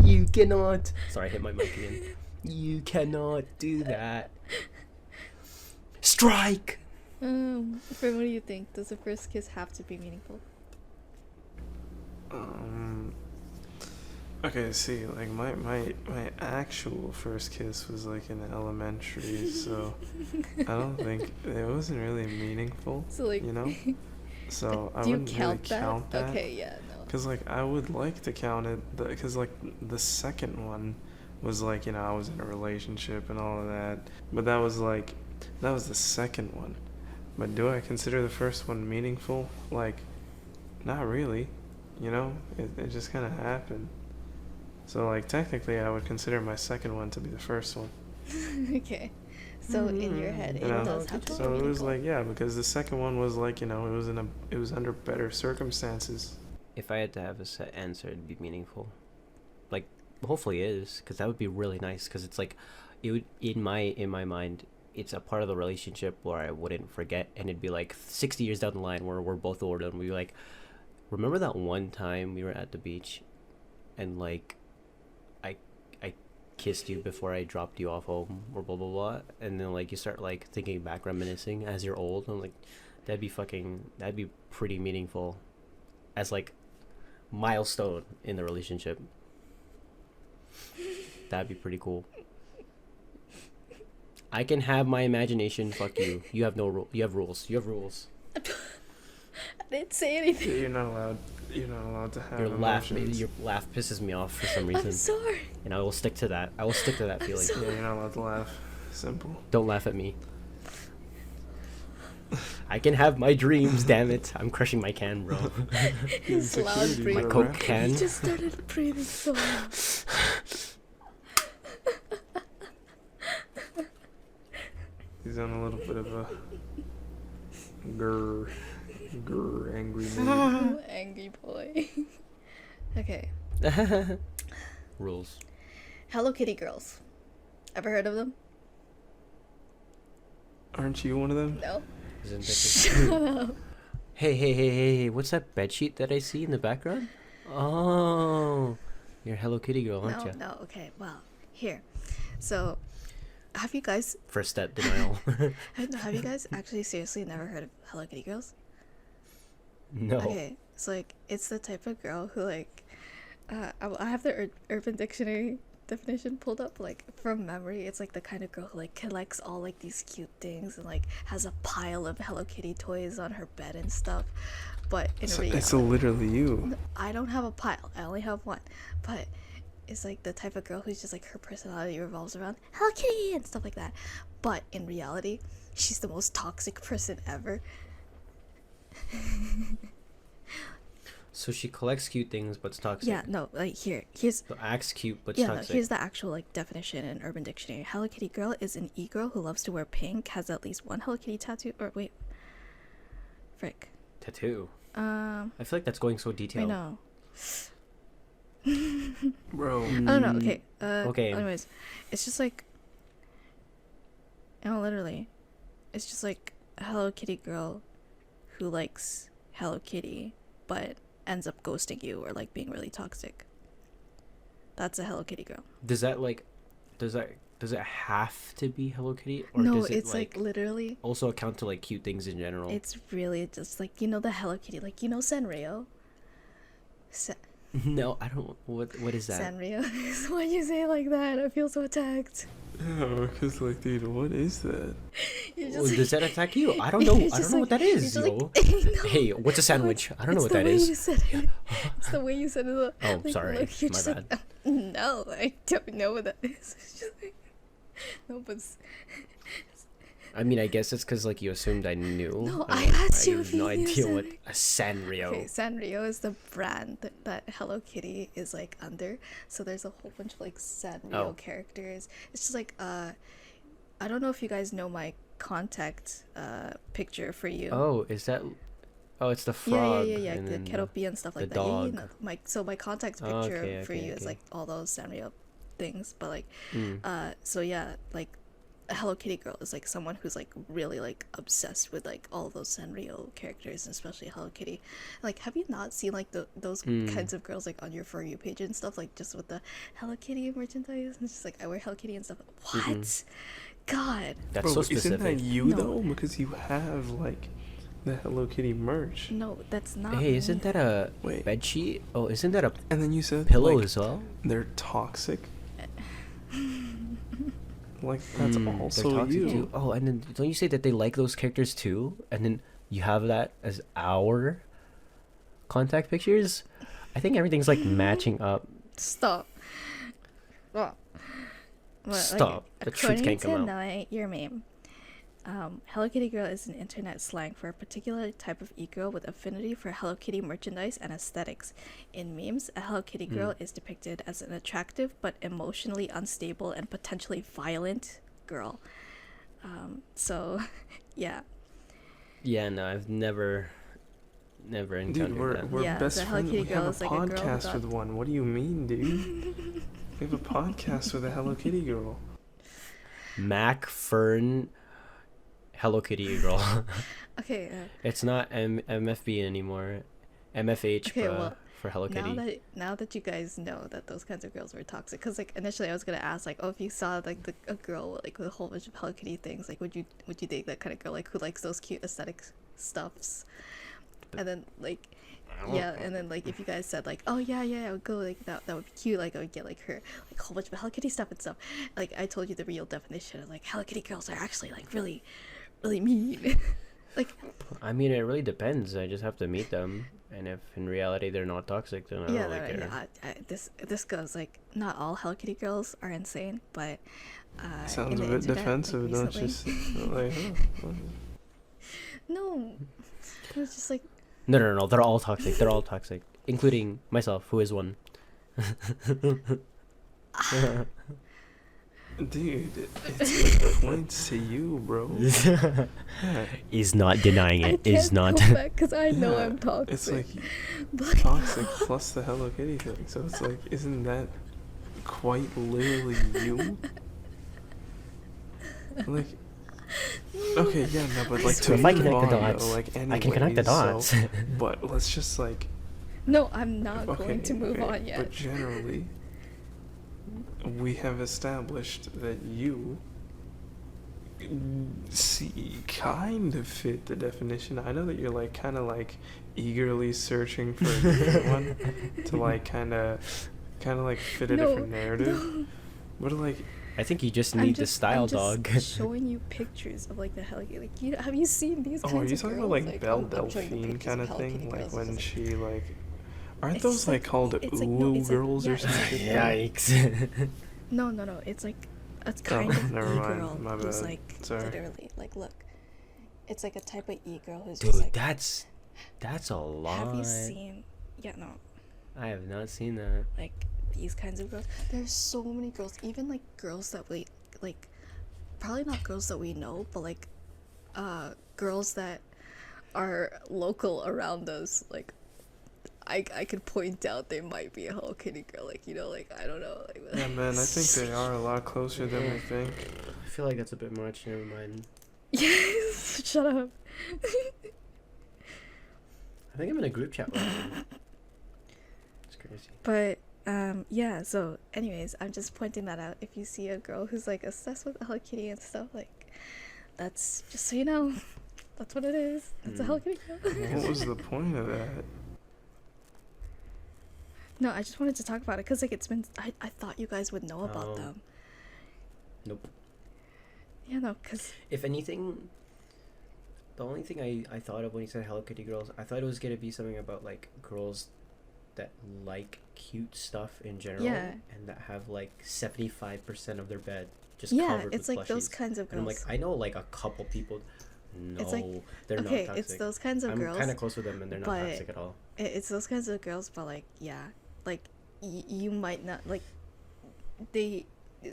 You cannot. Sorry, I hit my mic again. You cannot do that. Strike. Fern, what do you think? Does the first kiss have to be meaningful? Okay, see, like my actual first kiss was like in elementary, so I don't think it wasn't really meaningful. So like, you know. So I do you wouldn't really count that? count that. Okay, yeah, no. Cause like I would like to count it, because like the second one was like, I was in a relationship and all of that, but that was the second one. But do I consider the first one meaningful? Like, not really. It just kind of happened. So like technically, I would consider my second one to be the first one. Okay, so in your head, it does have to be So it was meaningful. like, yeah, because the second one was like, it was under better circumstances. If I had to have a set answer, it'd be meaningful. Like, hopefully it is, because that would be really nice. Because it's like, it would, in my mind, it's a part of the relationship where I wouldn't forget, and it'd be like 60 years down the line where we're both older, and we'd be like, remember that one time we were at the beach, and like, I kissed you before I dropped you off home, or blah blah blah, and then like you start like thinking back, reminiscing as you're old, and like, that'd be pretty meaningful, as like milestone in the relationship. That'd be pretty cool. I can have my imagination. Fuck you. You have no rule. You have rules. You have rules. I didn't say anything. You're not allowed. You're not allowed to have Your emotions. laugh pisses me off for some reason, I'm sorry. and I will stick to that. I will stick to that I'm feeling. sorry. Yeah, you're not allowed to laugh. Simple. Don't laugh at me. I can have my dreams. Damn it! I'm crushing my can, bro. His loud Insecurities breathing. My are Coke rampant. can. He just started breathing so loud. He's on a little bit of a grr angry mood. Angry boy. Okay. Rules. Hello Kitty girls. Ever heard of them? Aren't you one of them? No. Isn't that Shut up. Hey! What's that bedsheet that I see in the background? Oh, you're Hello Kitty girl, aren't you? No. Okay. Well, here. So, have you guys First step, denial. have you guys actually seriously never heard of Hello Kitty girls? No. Okay. So like, it's the type of girl who like, I have the Urban Dictionary definition pulled up like from memory. It's like the kind of girl who like collects all like these cute things and like has a pile of Hello Kitty toys on her bed and stuff. But in reality, It's literally you. I don't have a pile. I only have one. But it's like the type of girl who's just like her personality revolves around Hello Kitty and stuff like that. But in reality, she's the most toxic person ever. So she collects cute things, but's toxic. Yeah, no, like here's So acts cute, but's yeah, no, toxic. here's the actual like definition in Urban Dictionary. Hello Kitty girl is an e-girl who loves to wear pink, has at least one Hello Kitty tattoo, or wait, frick. Tattoo. I I feel like that's going so detailed. know. Bro. I don't know. Okay. Okay. Anyways, it's just like, literally, it's just like a Hello Kitty girl who likes Hello Kitty, but ends up ghosting you or like being really toxic. That's a Hello Kitty girl. Does that does it have to be Hello Kitty, or No, does it it's like literally. also account to like cute things in general? It's really just like the Hello Kitty, like Sanrio. No, I don't. What is that? Sanrio. Why you say it like that? I feel so attacked. Yeah, because like, dude, what is that? You're Oh, just does that attack you? I don't know. You're I just don't know what like- that is, you're yo. just like, no. Hey, what's a sandwich? I don't know It's what the that way is. you said it. It's the way you said it. Oh, sorry. Look, you're My just bad. like, no, I don't know what that is. It's just like, no, but I mean, I guess it's because like you assumed I knew. No, I I don't- asked you have if you no knew idea what Sanrio. a Sanrio. okay, Sanrio is the brand that Hello Kitty is like under. So there's a whole bunch of like Sanrio Oh. characters. It's just like I don't know if you guys know my contact picture for you. Oh, is that? Oh, it's the Yeah, frog. yeah, and the then Ketopia and stuff like the that. Yeah, dog. my contact Oh, picture okay, for okay, you is okay. like all those Sanrio things, but like Mm. so yeah, like a Hello Kitty girl is like someone who's like really like obsessed with like all those Sanrio characters, and especially Hello Kitty. Like, have you not seen like those kinds of girls like on your For You page and stuff, like just with the Hello Kitty merchandise? And it's just like, I wear Hello Kitty and stuff. What? God. That's Bro, so isn't specific. that you No. though? Because you have like the Hello Kitty merch. No, that's not Hey, me. isn't that a Wait. bed sheet? Oh, isn't that a And then you said pillow like, as well? they're toxic. Like that's They're also toxic you. too. Oh, and then don't you say that they like those characters too? And then you have that as our contact pictures? I think everything's like matching up. Stop. Well, Stop. The truth can't come out. According to your meme, Hello Kitty girl is an internet slang for a particular type of e-girl with affinity for Hello Kitty merchandise and aesthetics. In memes, a Hello Kitty girl is depicted as an attractive but emotionally unstable and potentially violent girl. So, yeah. Yeah, no, I've never encountered Dude, we're that. we're best the Hello friends. Kitty We girl have is a like a girl who podcast got- with one. What do you mean, dude? We have a podcast with a Hello Kitty girl. Mac Fern Hello Kitty girl. Okay, It's not MFB anymore. MFH Okay, bruh, well, for Hello Kitty. now that you guys know that those kinds of girls were toxic, because like initially I was gonna ask like, oh, if you saw like a girl like with a whole bunch of Hello Kitty things, like would you date that kind of girl, like who likes those cute aesthetic stuffs? And then like yeah, and then like if you guys said like, oh yeah, I would go, like that would be cute, like I would get like her like a whole bunch of Hello Kitty stuff and stuff. Like I told you the real definition of like Hello Kitty girls are actually like really mean. Like, I mean, it really depends. I just have to meet them, and if in reality they're not toxic, then I don't yeah, really care. this goes like, not all Hello Kitty girls are insane, but Sounds in a the bit internet, defensive, like, don't you? recently- Like, huh? No, it was just like, No. They're all toxic. They're all toxic, including myself, who is one. Dude, it's like points to you, bro. Yeah. Is not denying I it. can't Is not. go back because I know Yeah, I'm toxic. It's like But- toxic plus the Hello Kitty thing. So it's like, isn't that quite literally you? Like, okay, yeah, no, but like So to if I move connect the on, dots, though, like I can connect the anyways, dots. So, but let's just like, No, I'm not okay, going to move okay, on yet. But generally, we have established that you see kind of fit the definition. I know that you're like kind of like eagerly searching for a different one to like kind of like fit a No, different narrative. no. But like, I think you just I'm need the just- style I'm just dog. showing you pictures of like the Hello Kitty. Like, have you seen these oh, kinds are you of talking girls? about like Belle I'm showing you Delphine pictures kind of of Hello thing? Kitty Like girls. when It's just she like, aren't It's those just like called it's like, no, ooh it's like- girls yeah, or it's something? like- Yikes. No, it's like a kind of never mind, e-girl my who's bad. like Sorry. literally like, look, it's like a type of e-girl who's Dude, just like, that's a lot. have you seen? Yeah, no, I have not seen that. like these kinds of girls. There's so many girls, even like girls that we like, probably not girls that we know, but like girls that are local around us. Like I could point out they might be a Hello Kitty girl, like, you know, like I don't know, like Yeah, man, I think they are a lot closer than we think. I feel like that's a bit much. Never mind. Yes, shut up. I think I'm in a group chat with them. It's crazy. But Yeah, so anyways, I'm just pointing that out. If you see a girl who's like obsessed with Hello Kitty and stuff, like that's just so you know, that's what it is. That's a Hello Kitty girl. What was the point of that? No, I just wanted to talk about it because like it's been. I thought you guys would know about them. Nope. Yeah, no, because If anything, the only thing I thought of when you said Hello Kitty girls, I thought it was gonna be something about like girls that like cute stuff in general, Yeah. and that have like 75% of their bed just yeah, covered it's with like those plushies. kinds of And I'm girls. like, I know like a couple people. No, It's like, they're okay, not toxic. it's those kinds of I'm girls. kind of close with them, and they're not but toxic at all. It's those kinds of girls, but like yeah, like you might not like. They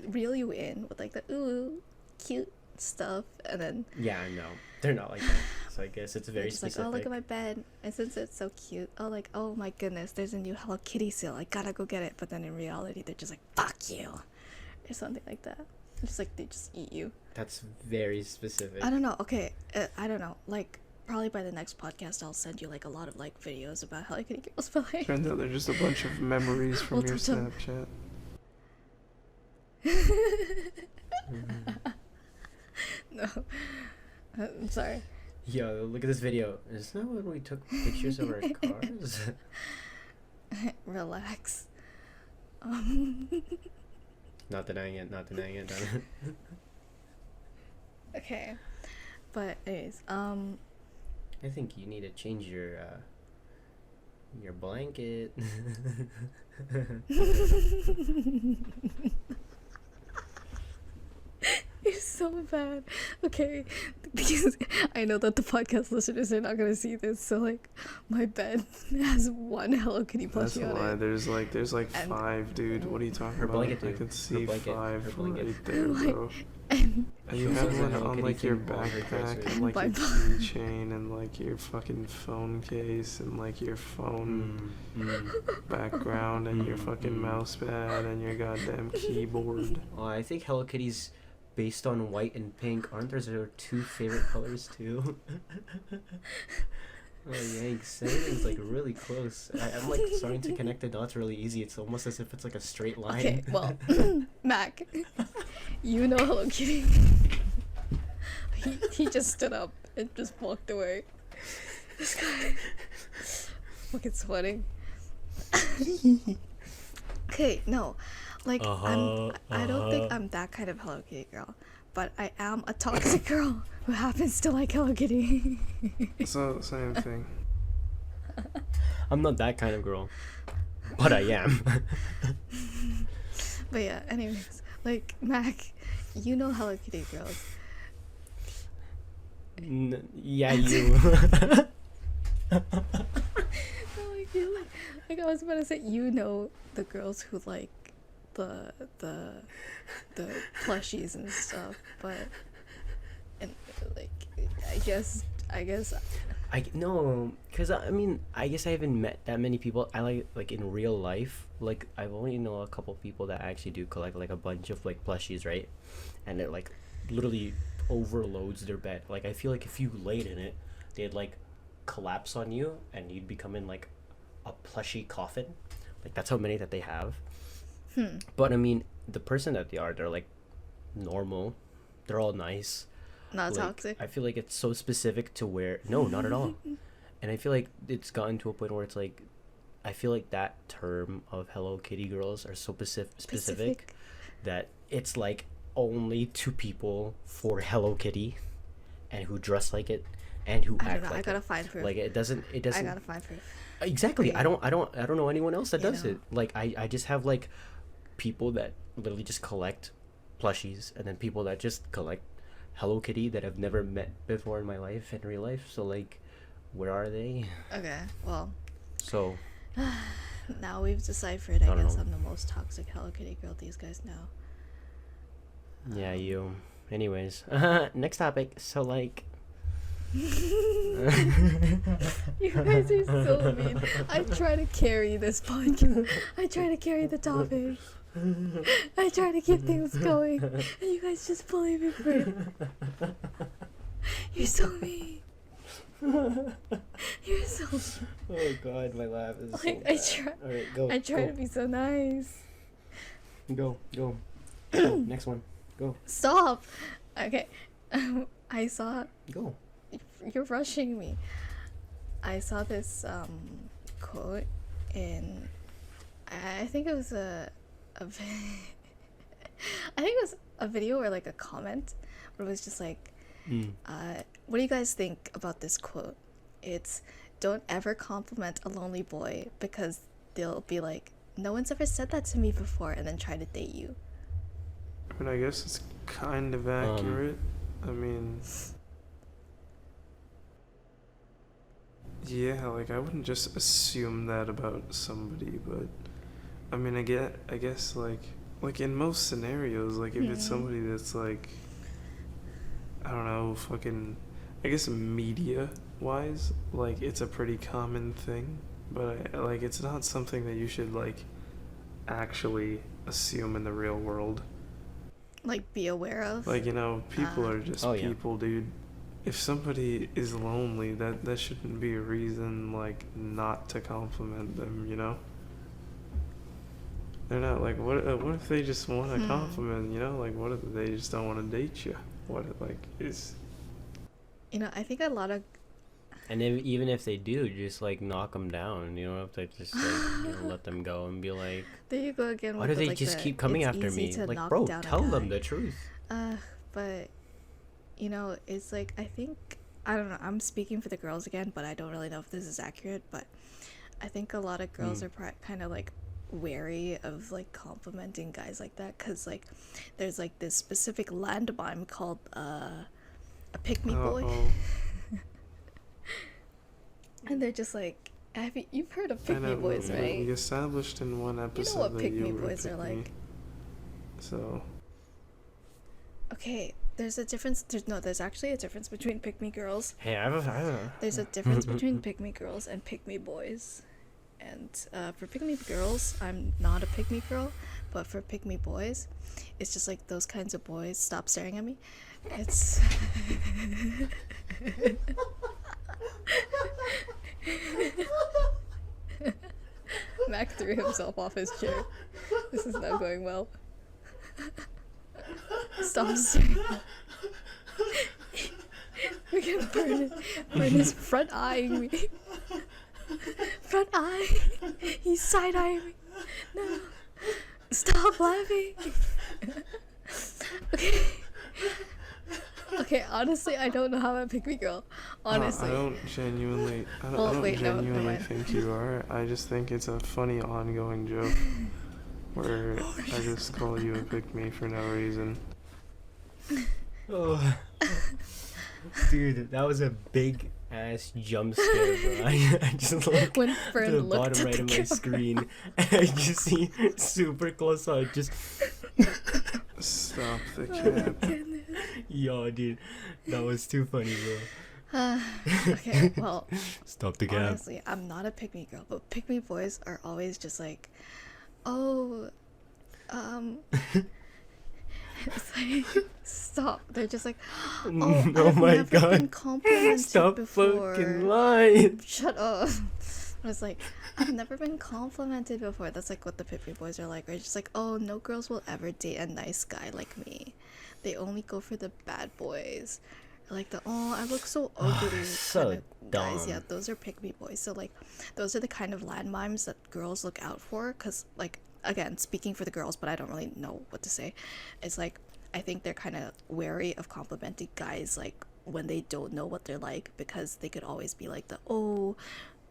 reel you in with like the ooh cute stuff, and then Yeah, I know. They're not like that. So I guess it's they're very just specific. like, oh, look at my bed, and since it's so cute, oh, like, oh my goodness, there's a new Hello Kitty sale, I gotta go get it. But then in reality, they're just like, fuck you, or something like that. Just like they just eat you. That's very specific. I don't know. Okay, I don't know. Like probably by the next podcast, I'll send you like a lot of like videos about Hello Kitty girls. But like, Turns out they're just a bunch of memories from We'll your touch on- Snapchat. no, I'm sorry. Yo, look at this video. Is that when we took pictures of our cars? Relax. Not denying it. Not denying it. Okay, but anyways, I think you need to change your blanket. You're so bad. Okay, because I know that the podcast listeners are not gonna see this, so like, my bed has one Hello Kitty That's plushie a on lie. it. There's like And- 5, dude. What are you talking Her about? blanket, I dude. can Her see blanket. 5 Her blanket. right there, Like, bro. And And you She have has a one Hello on Kitty like your thing on her backpack dresser. and like My your bu- keychain and like your fucking phone case and like your phone background and your fucking mouse pad and your goddamn keyboard. Oh, I think Hello Kitty's based on white and pink. Aren't those our two favorite colors too? Oh yikes! Everything's like really close. I'm like starting to connect the dots really easy. It's almost as if it's like a straight line. okay, well, Mac, you know Hello Kitty. he just stood up and just walked away. This guy, fucking sweating. Okay, no, like I don't think I'm that kind of Hello Kitty girl, but I am a toxic girl who happens to like Hello Kitty. So same thing. I'm not that kind of girl, but I am. But yeah, anyways, like Mac, you know Hello Kitty girls. Yeah, you. No, I feel like I was about to say, you know the girls who like the plushies and stuff, but and like I guess I no, cause I mean I guess I haven't met that many people. I like in real life. Like I've only know a couple people that actually do collect like a bunch of like plushies, right? And it like literally overloads their bed. Like I feel like if you laid in it, they'd like collapse on you and you'd become in like a plushy coffin. Like that's how many that they have. But I mean the person that they're like normal. They're all nice. not Like, toxic. I feel like it's so specific to where no, not at all. And I feel like it's gotten to a point where it's like I feel like that term of Hello Kitty girls are so specific that it's like only two people for Hello Kitty and who dress like it and who I don't act know. like I gotta it. find proof. Like it doesn't I gotta find proof. exactly. Wait. I don't know anyone else that You does know. it. Like I just have like people that literally just collect plushies and then people that just collect Hello Kitty that I've never met before in my life in real life. So like where are they? Okay, well, So now we've deciphered. I don't guess know. I'm the most toxic Hello Kitty girl these guys know. yeah, you. Anyways, next topic. So like You guys are so mean. I try to carry this podcast. I try to carry the topic. I try to keep things going, and you guys just bully me for it. You're so mean. You're so. Oh god, my laugh is so Like, bad. Alright, go. I try to be so nice. Go. Go. Next one. Go. Stop. Okay. I saw. Go. You're rushing me. I saw this quote in. I think it was I think it was a video or like a comment, where it was just like, what do you guys think about this quote? It's, don't ever compliment a lonely boy because they'll be like, no one's ever said that to me before, and then try to date you. I mean, I guess it's kind of accurate. I mean, yeah, like I wouldn't just assume that about somebody, but I mean, I guess like in most scenarios, like if it's somebody that's like, I don't know, fucking, I guess media wise, like it's a pretty common thing, but like it's not something that you should like actually assume in the real world. Like, be aware of. Like, you know, people are just people, dude. If somebody is lonely, that shouldn't be a reason like not to compliment them, you know? They're not like, what if they just want a compliment, you know? Like, what if they just don't want to date you? What if, like, is... You know, I think a lot of. And even if they do, just like knock them down. You know, if they just like let them go and be like, There you go again. why with do they like, just keep coming it's after easy me? to Like, knock bro, down a tell them guy. the truth. But, you know, it's like, I think, I don't know, I'm speaking for the girls again, but I don't really know if this is accurate, but I think a lot of girls are kind of like wary of like complimenting guys like that, because like there's like this specific landmine called a pick-me boy. And they're just like, you've heard of pick-me boys, right? We established in one episode what that pick-me you were boys are pick-me. like. So... Okay, there's a difference. There's actually a difference between pick-me girls. Hey, I have a There's a difference between pick-me girls and pick-me boys. And for pick-me girls, I'm not a pick-me girl, but for pick-me boys, it's just like those kinds of boys. Stop staring at me. It's Mac threw himself off his chair. This is not going well. Stop staring. We're gonna burn it. Burn his front eyeing me. Front eye. He's side eyeing me. No. Stop laughing. Okay. Okay, honestly, I don't know how I'm a pick-me girl. Honestly. I don't genuinely think you are. I just think it's a funny ongoing joke where I just call you a pick-me for no reason. Oh. Dude, that was a big ass jump scare, bro. I just look When Fern to the looked bottom at right the of my camera. screen and I just see super close on just Stop the Oh, cap. goodness. yo, dude, that was too funny, bro. Okay, well, Stop the gap. honestly, I'm not a pick-me girl, but pick-me boys are always just like, oh, it's like, stop. They're just like, oh, Oh I've my never been god. complimented Stop before. fucking lying. Shut up. But it's like, I've never been complimented before. That's like what the pick-me boys are like. Or it's just like, oh, no girls will ever date a nice guy like me. They only go for the bad boys. Or like the, oh, I look so ugly So kind of guys. dumb. Yeah, those are pick-me boys. So like, those are the kind of landmines that girls look out for. Because like, again, speaking for the girls, but I don't really know what to say. It's like, I think they're kind of wary of complimenting guys like when they don't know what they're like, because they could always be like the, oh,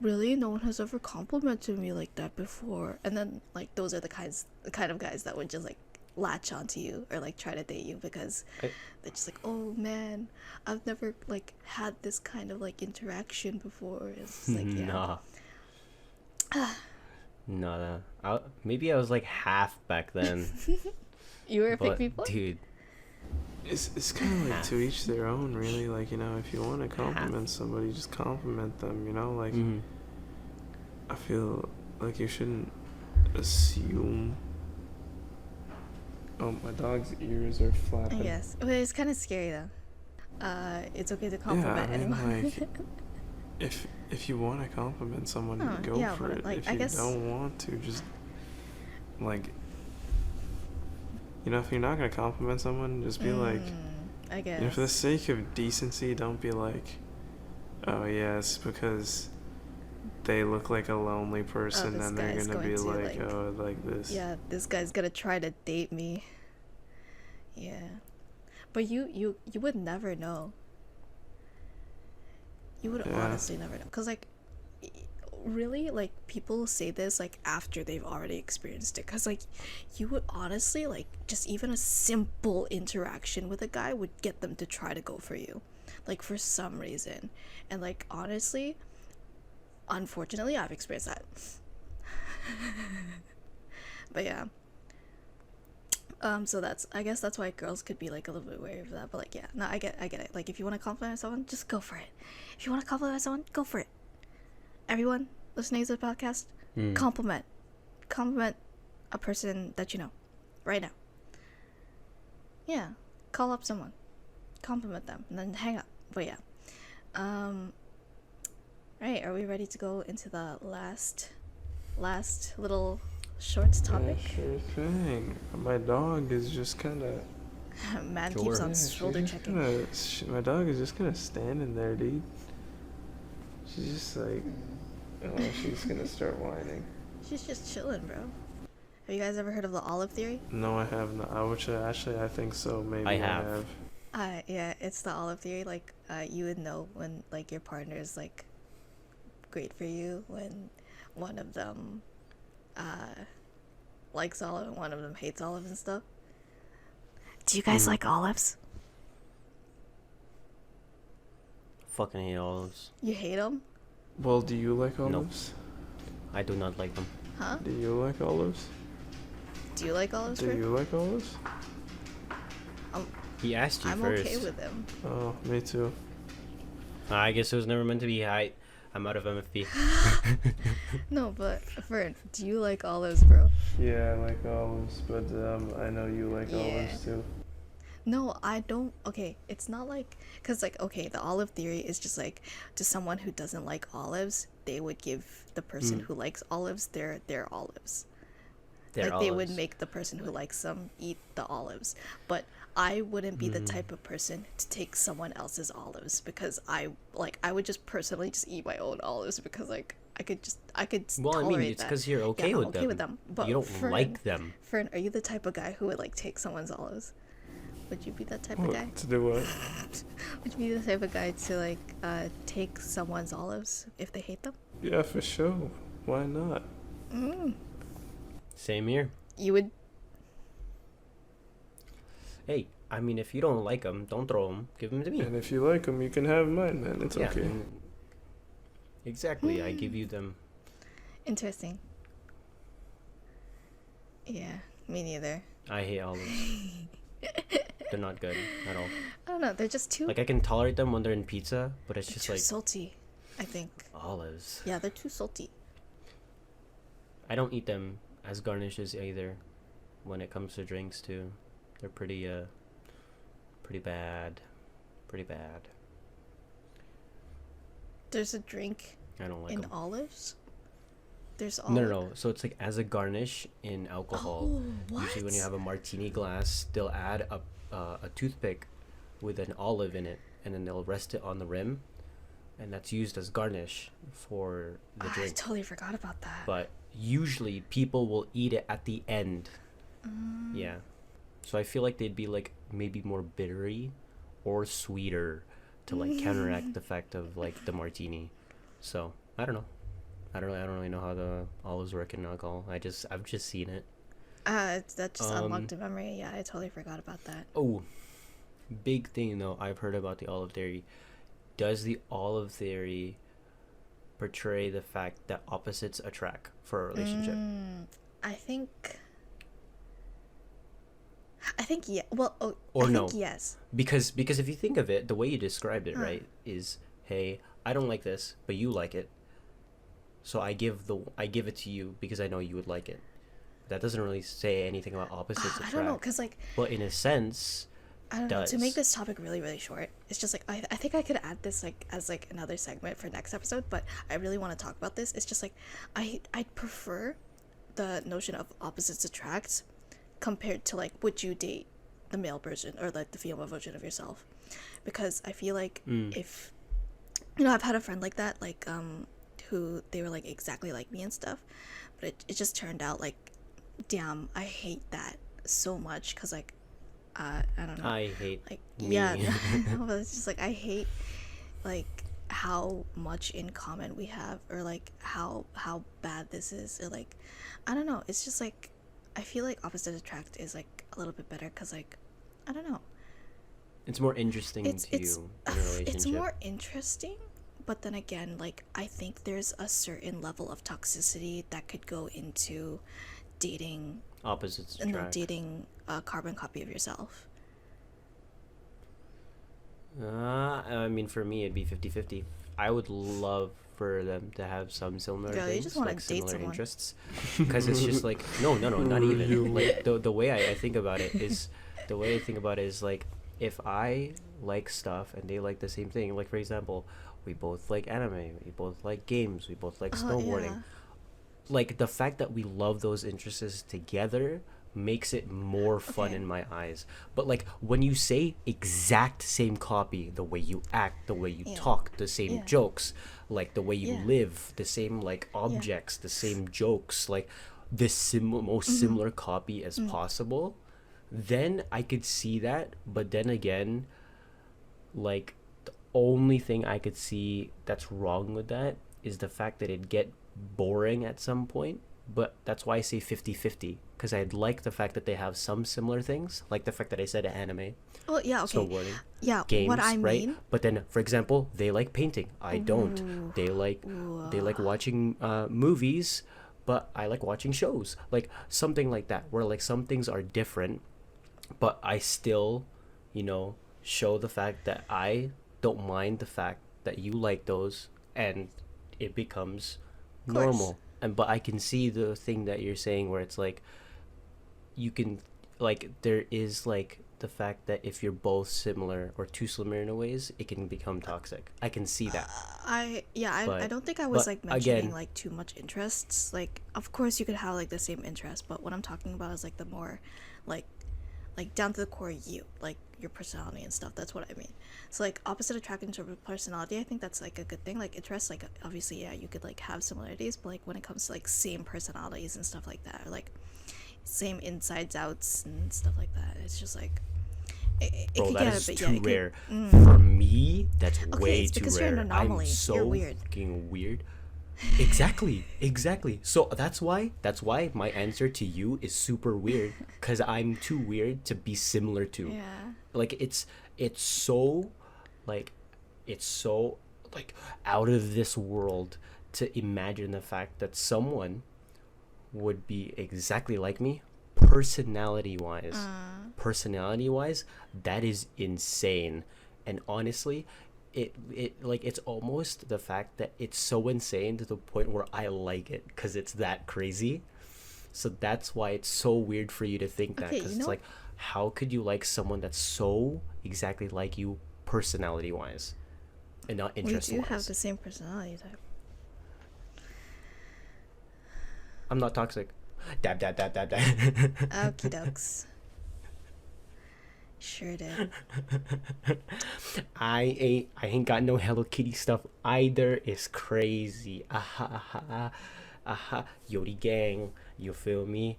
really, no one has ever complimented me like that before. And then like those are the kind of guys that would just like latch onto you or like try to date you, because they're just like, oh man, I've never like had this kind of like interaction before. It's just like, yeah. Nah. Maybe I was like half back then. You were a But pick-me boy? dude, It's kind of like to each their own, really. Like, you know, if you want to compliment somebody, just compliment them, you know? Like, I feel like you shouldn't assume. Oh, my dog's ears are flapping. Yes, but it's kind of scary though. It's okay to compliment Yeah, I mean, anyone. like, if you want to compliment someone, Oh, go yeah, for but, it. like, If I you guess- don't want to, just like, if you're not gonna compliment someone, just be like, I guess. for the sake of decency, don't be like, oh yeah, it's because they look like a lonely person this and they're guy's gonna be going to, like, oh, like this. Yeah, this guy's gonna try to date me. Yeah, but you would never know. You would Yeah. honestly never know, cause like, really, like, people say this like after they've already experienced it, cause like, you would honestly, like, just even a simple interaction with a guy would get them to try to go for you, like, for some reason, and like, honestly, unfortunately, I've experienced that. But yeah. So I guess that's why girls could be like a little bit wary of that. But like, yeah, no, I get it. Like, if you want to compliment someone, just go for it. If you want to compliment someone, go for it. Everyone listening to the podcast, compliment a person that you know, right now. Yeah, call up someone, compliment them, and then hang up. But yeah, right. Are we ready to go into the last little shorts topic? Yeah, sure thing. My dog is just kind of. Man Sure. keeps on Yeah, shoulder checking. My dog is just kind of standing there, dude. She's just like, oh, she's gonna start whining. She's just chilling, bro. Have you guys ever heard of the olive theory? No, I have not. Which actually, I think so. Maybe I have. Yeah, it's the olive theory. Like, you would know when like your partner is like great for you when one of them likes olive and one of them hates olive and stuff. Do you guys like olives? Fucking hate olives. You hate them? Well, do you like No. olives? I do not like them. Huh? Do you like olives? Do you like olives? Do Fern? you like olives? He asked you I'm first. okay with them. Oh, me too. I guess it was never meant to be. I'm out of MFP. No, but Fern, do you like olives, bro? Yeah, I like olives, but I know you like Yeah. olives too. No, I don't. Okay, it's not like, because like, okay, the olive theory is just like, to someone who doesn't like olives, they would give the person who likes olives their olives. They're like, they would olives. make the person who likes them eat the olives. But I wouldn't be the type of person to take someone else's olives, because I would just personally just eat my own olives, because like I could Well, I tolerate mean, it's that. because you're okay, Yeah, I'm with, okay them. with them. But you don't Fern, like them. Fern, are you the type of guy who would like take someone's olives? Would you be that type of guy? What, to do what? Would you be the type of guy to like take someone's olives if they hate them? Yeah, for sure. Why not? Same here. You would. Hey, I mean, if you don't like them, don't throw them. Give them to me. And if you like them, you can have mine, man. It's Yeah, okay. Exactly. I give you them. Interesting. Yeah, me neither. I hate olives. They're not good at all. I don't know. They're just too Like, I can tolerate them when they're in pizza, but it's just too like salty, I think. olives. Yeah, they're too salty. I don't eat them as garnishes either. When it comes to drinks too, they're pretty bad. Pretty bad. There's a drink I don't like in them. olives. There's No. So it's like as a garnish in alcohol. Oh, what? Usually when you have a martini glass, they'll add a toothpick with an olive in it, and then they'll rest it on the rim, and that's used as garnish for the I drink. totally forgot about that. But usually people will eat it at the end. Yeah. So I feel like they'd be like maybe more bittery or sweeter to like counteract the effect of like the martini. So I don't know. I don't really know how the olives work in alcohol. I've just seen it. That just unlocked a memory. Yeah, I totally forgot about that. Oh, big thing though. I've heard about the olive theory. Does the olive theory portray the fact that opposites attract for a relationship? I think yeah. Well, Or I no. think yes. Because if you think of it, the way you described it, right, is hey, I don't like this, but you like it. So I give it to you because I know you would like it. That doesn't really say anything about opposites I attract. don't know, cause like But in a sense, I don't know, does. to make this topic really, really short, it's just like I think I could add this like as like another segment for next episode, but I really want to talk about this. It's just like I prefer the notion of opposites attract compared to like would you date the male version or like the female version of yourself, because I feel like if I've had a friend like that, like who they were like exactly like me and stuff, but it just turned out like, damn, I hate that so much because like I don't know, I hate like me. yeah. But it's just like I hate like how much in common we have, or like how bad this is, or like I don't know, it's just like I feel like opposite attract is like a little bit better because like I don't know, It's more interesting it's to you in a relationship. it's more interesting, but then again, like I think there's a certain level of toxicity that could go into dating Opposites and attract. dating a carbon copy of yourself. I mean, for me, it'd be 50-50. I would love for them to have some similar Girl, you things, just wanna like date similar someone. interests. Because it's just like, no, not even. Like, the way I think about it is, like, if I like stuff and they like the same thing, like, for example, we both like anime, we both like games, we both like snowboarding. Yeah. Like, the fact that we love those interests together makes it more fun Okay. in my eyes. But like when you say exact same copy, the way you act, the way you Yeah. talk, the same Yeah. jokes, like the way you Yeah. live, the same like objects, the same jokes, like the most similar copy as possible, then I could see that. But then again, like the only thing I could see that's wrong with that is the fact that it'd get boring at some point. But that's why I say 50-50, because I'd like the fact that they have some similar things, like the fact that I said anime, Well, yeah, okay. snowboarding, Yeah, games, what I right? mean. But then, for example, they like painting. I don't. Ooh. They like watching movies, but I like watching shows. Like something like that, where like some things are different, but I still, show the fact that I don't mind the fact that you like those, and it becomes Of course. normal. And but I can see the thing that you're saying where it's like you can, like, there is like the fact that if you're both similar or too similar in a ways, it can become toxic. I can see that. I But- don't think I was but like mentioning again- like too much interests. Like, of course you could have like the same interest, but what I'm talking about is like the more like down to the core you, like your personality and stuff. That's what I mean. So like opposite attract in terms of personality, I think that's like a good thing. Like interests, like obviously yeah, you could like have similarities, but like when it comes to like same personalities and stuff like that, or like same insides outs and stuff like that, it's just like it Bro, could that get is a bit, too yeah, it could- rare. For me, that's way it's too because rare. you're an anomaly. I'm so You're weird. fucking weird. Exactly. So that's why my answer to you is super weird, because I'm too weird to be similar to. Yeah. Like it's so like out of this world to imagine the fact that someone would be exactly like me personality wise. That is insane. And honestly, it like it's almost the fact that it's so insane to the point where I like it, because it's that crazy. So that's why it's so weird for you to think that, Okay, because you it's know- like, how could you like someone that's so exactly like you personality wise and not We interest do have wise? the same personality type. I'm not toxic. Dab. Okie dokes. Sure did. I ain't got no Hello Kitty stuff either. It's crazy. Aha. Yodi gang. You feel me?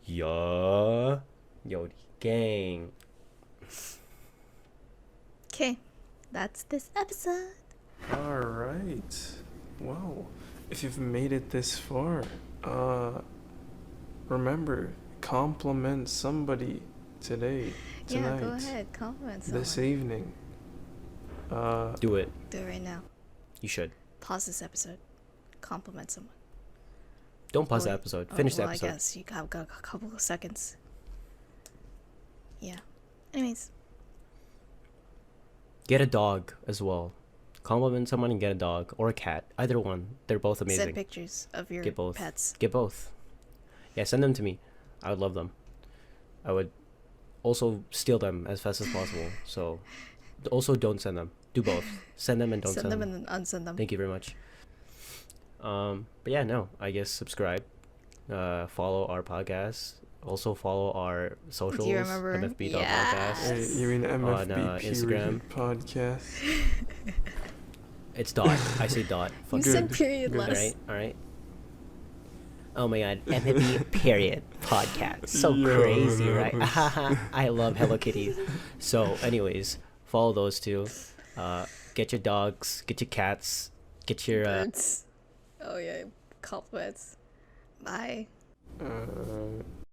Yeah. Yodi gang. Okay, that's this episode. All right. Wow. If you've made it this far, remember, compliment somebody today, tonight, Yeah, go ahead, compliment someone. this evening. Do it. Do it right now. You should. Pause this episode. Compliment someone. Don't pause the Or- episode. oh, Finish the well, episode. I guess you have got a couple of seconds. Yeah. Anyways, Get a dog as well. Compliment someone and get a dog or a cat. Either one. They're both amazing. send pictures of your Get both. pets. Get both. Yeah, send them to me. I would love them. I would also steal them as fast as possible. So also don't send them. Do both. Send them and don't Send send them them. and unsend them. Thank you very much. But yeah, no, I guess subscribe, follow our podcast, also follow our socials. Do you remember? MFB.podcast Yes. Hey, you mean MFB on Instagram. podcast? It's dot. I say dot. You Fuck said Good. period Good. All less. right, all right. Oh my god, MFB period podcast. So Yo, crazy, right? those. I love Hello Kitty. So, anyways, follow those two. Get your dogs, get your cats, get your Birds. Oh yeah, compliments. Bye.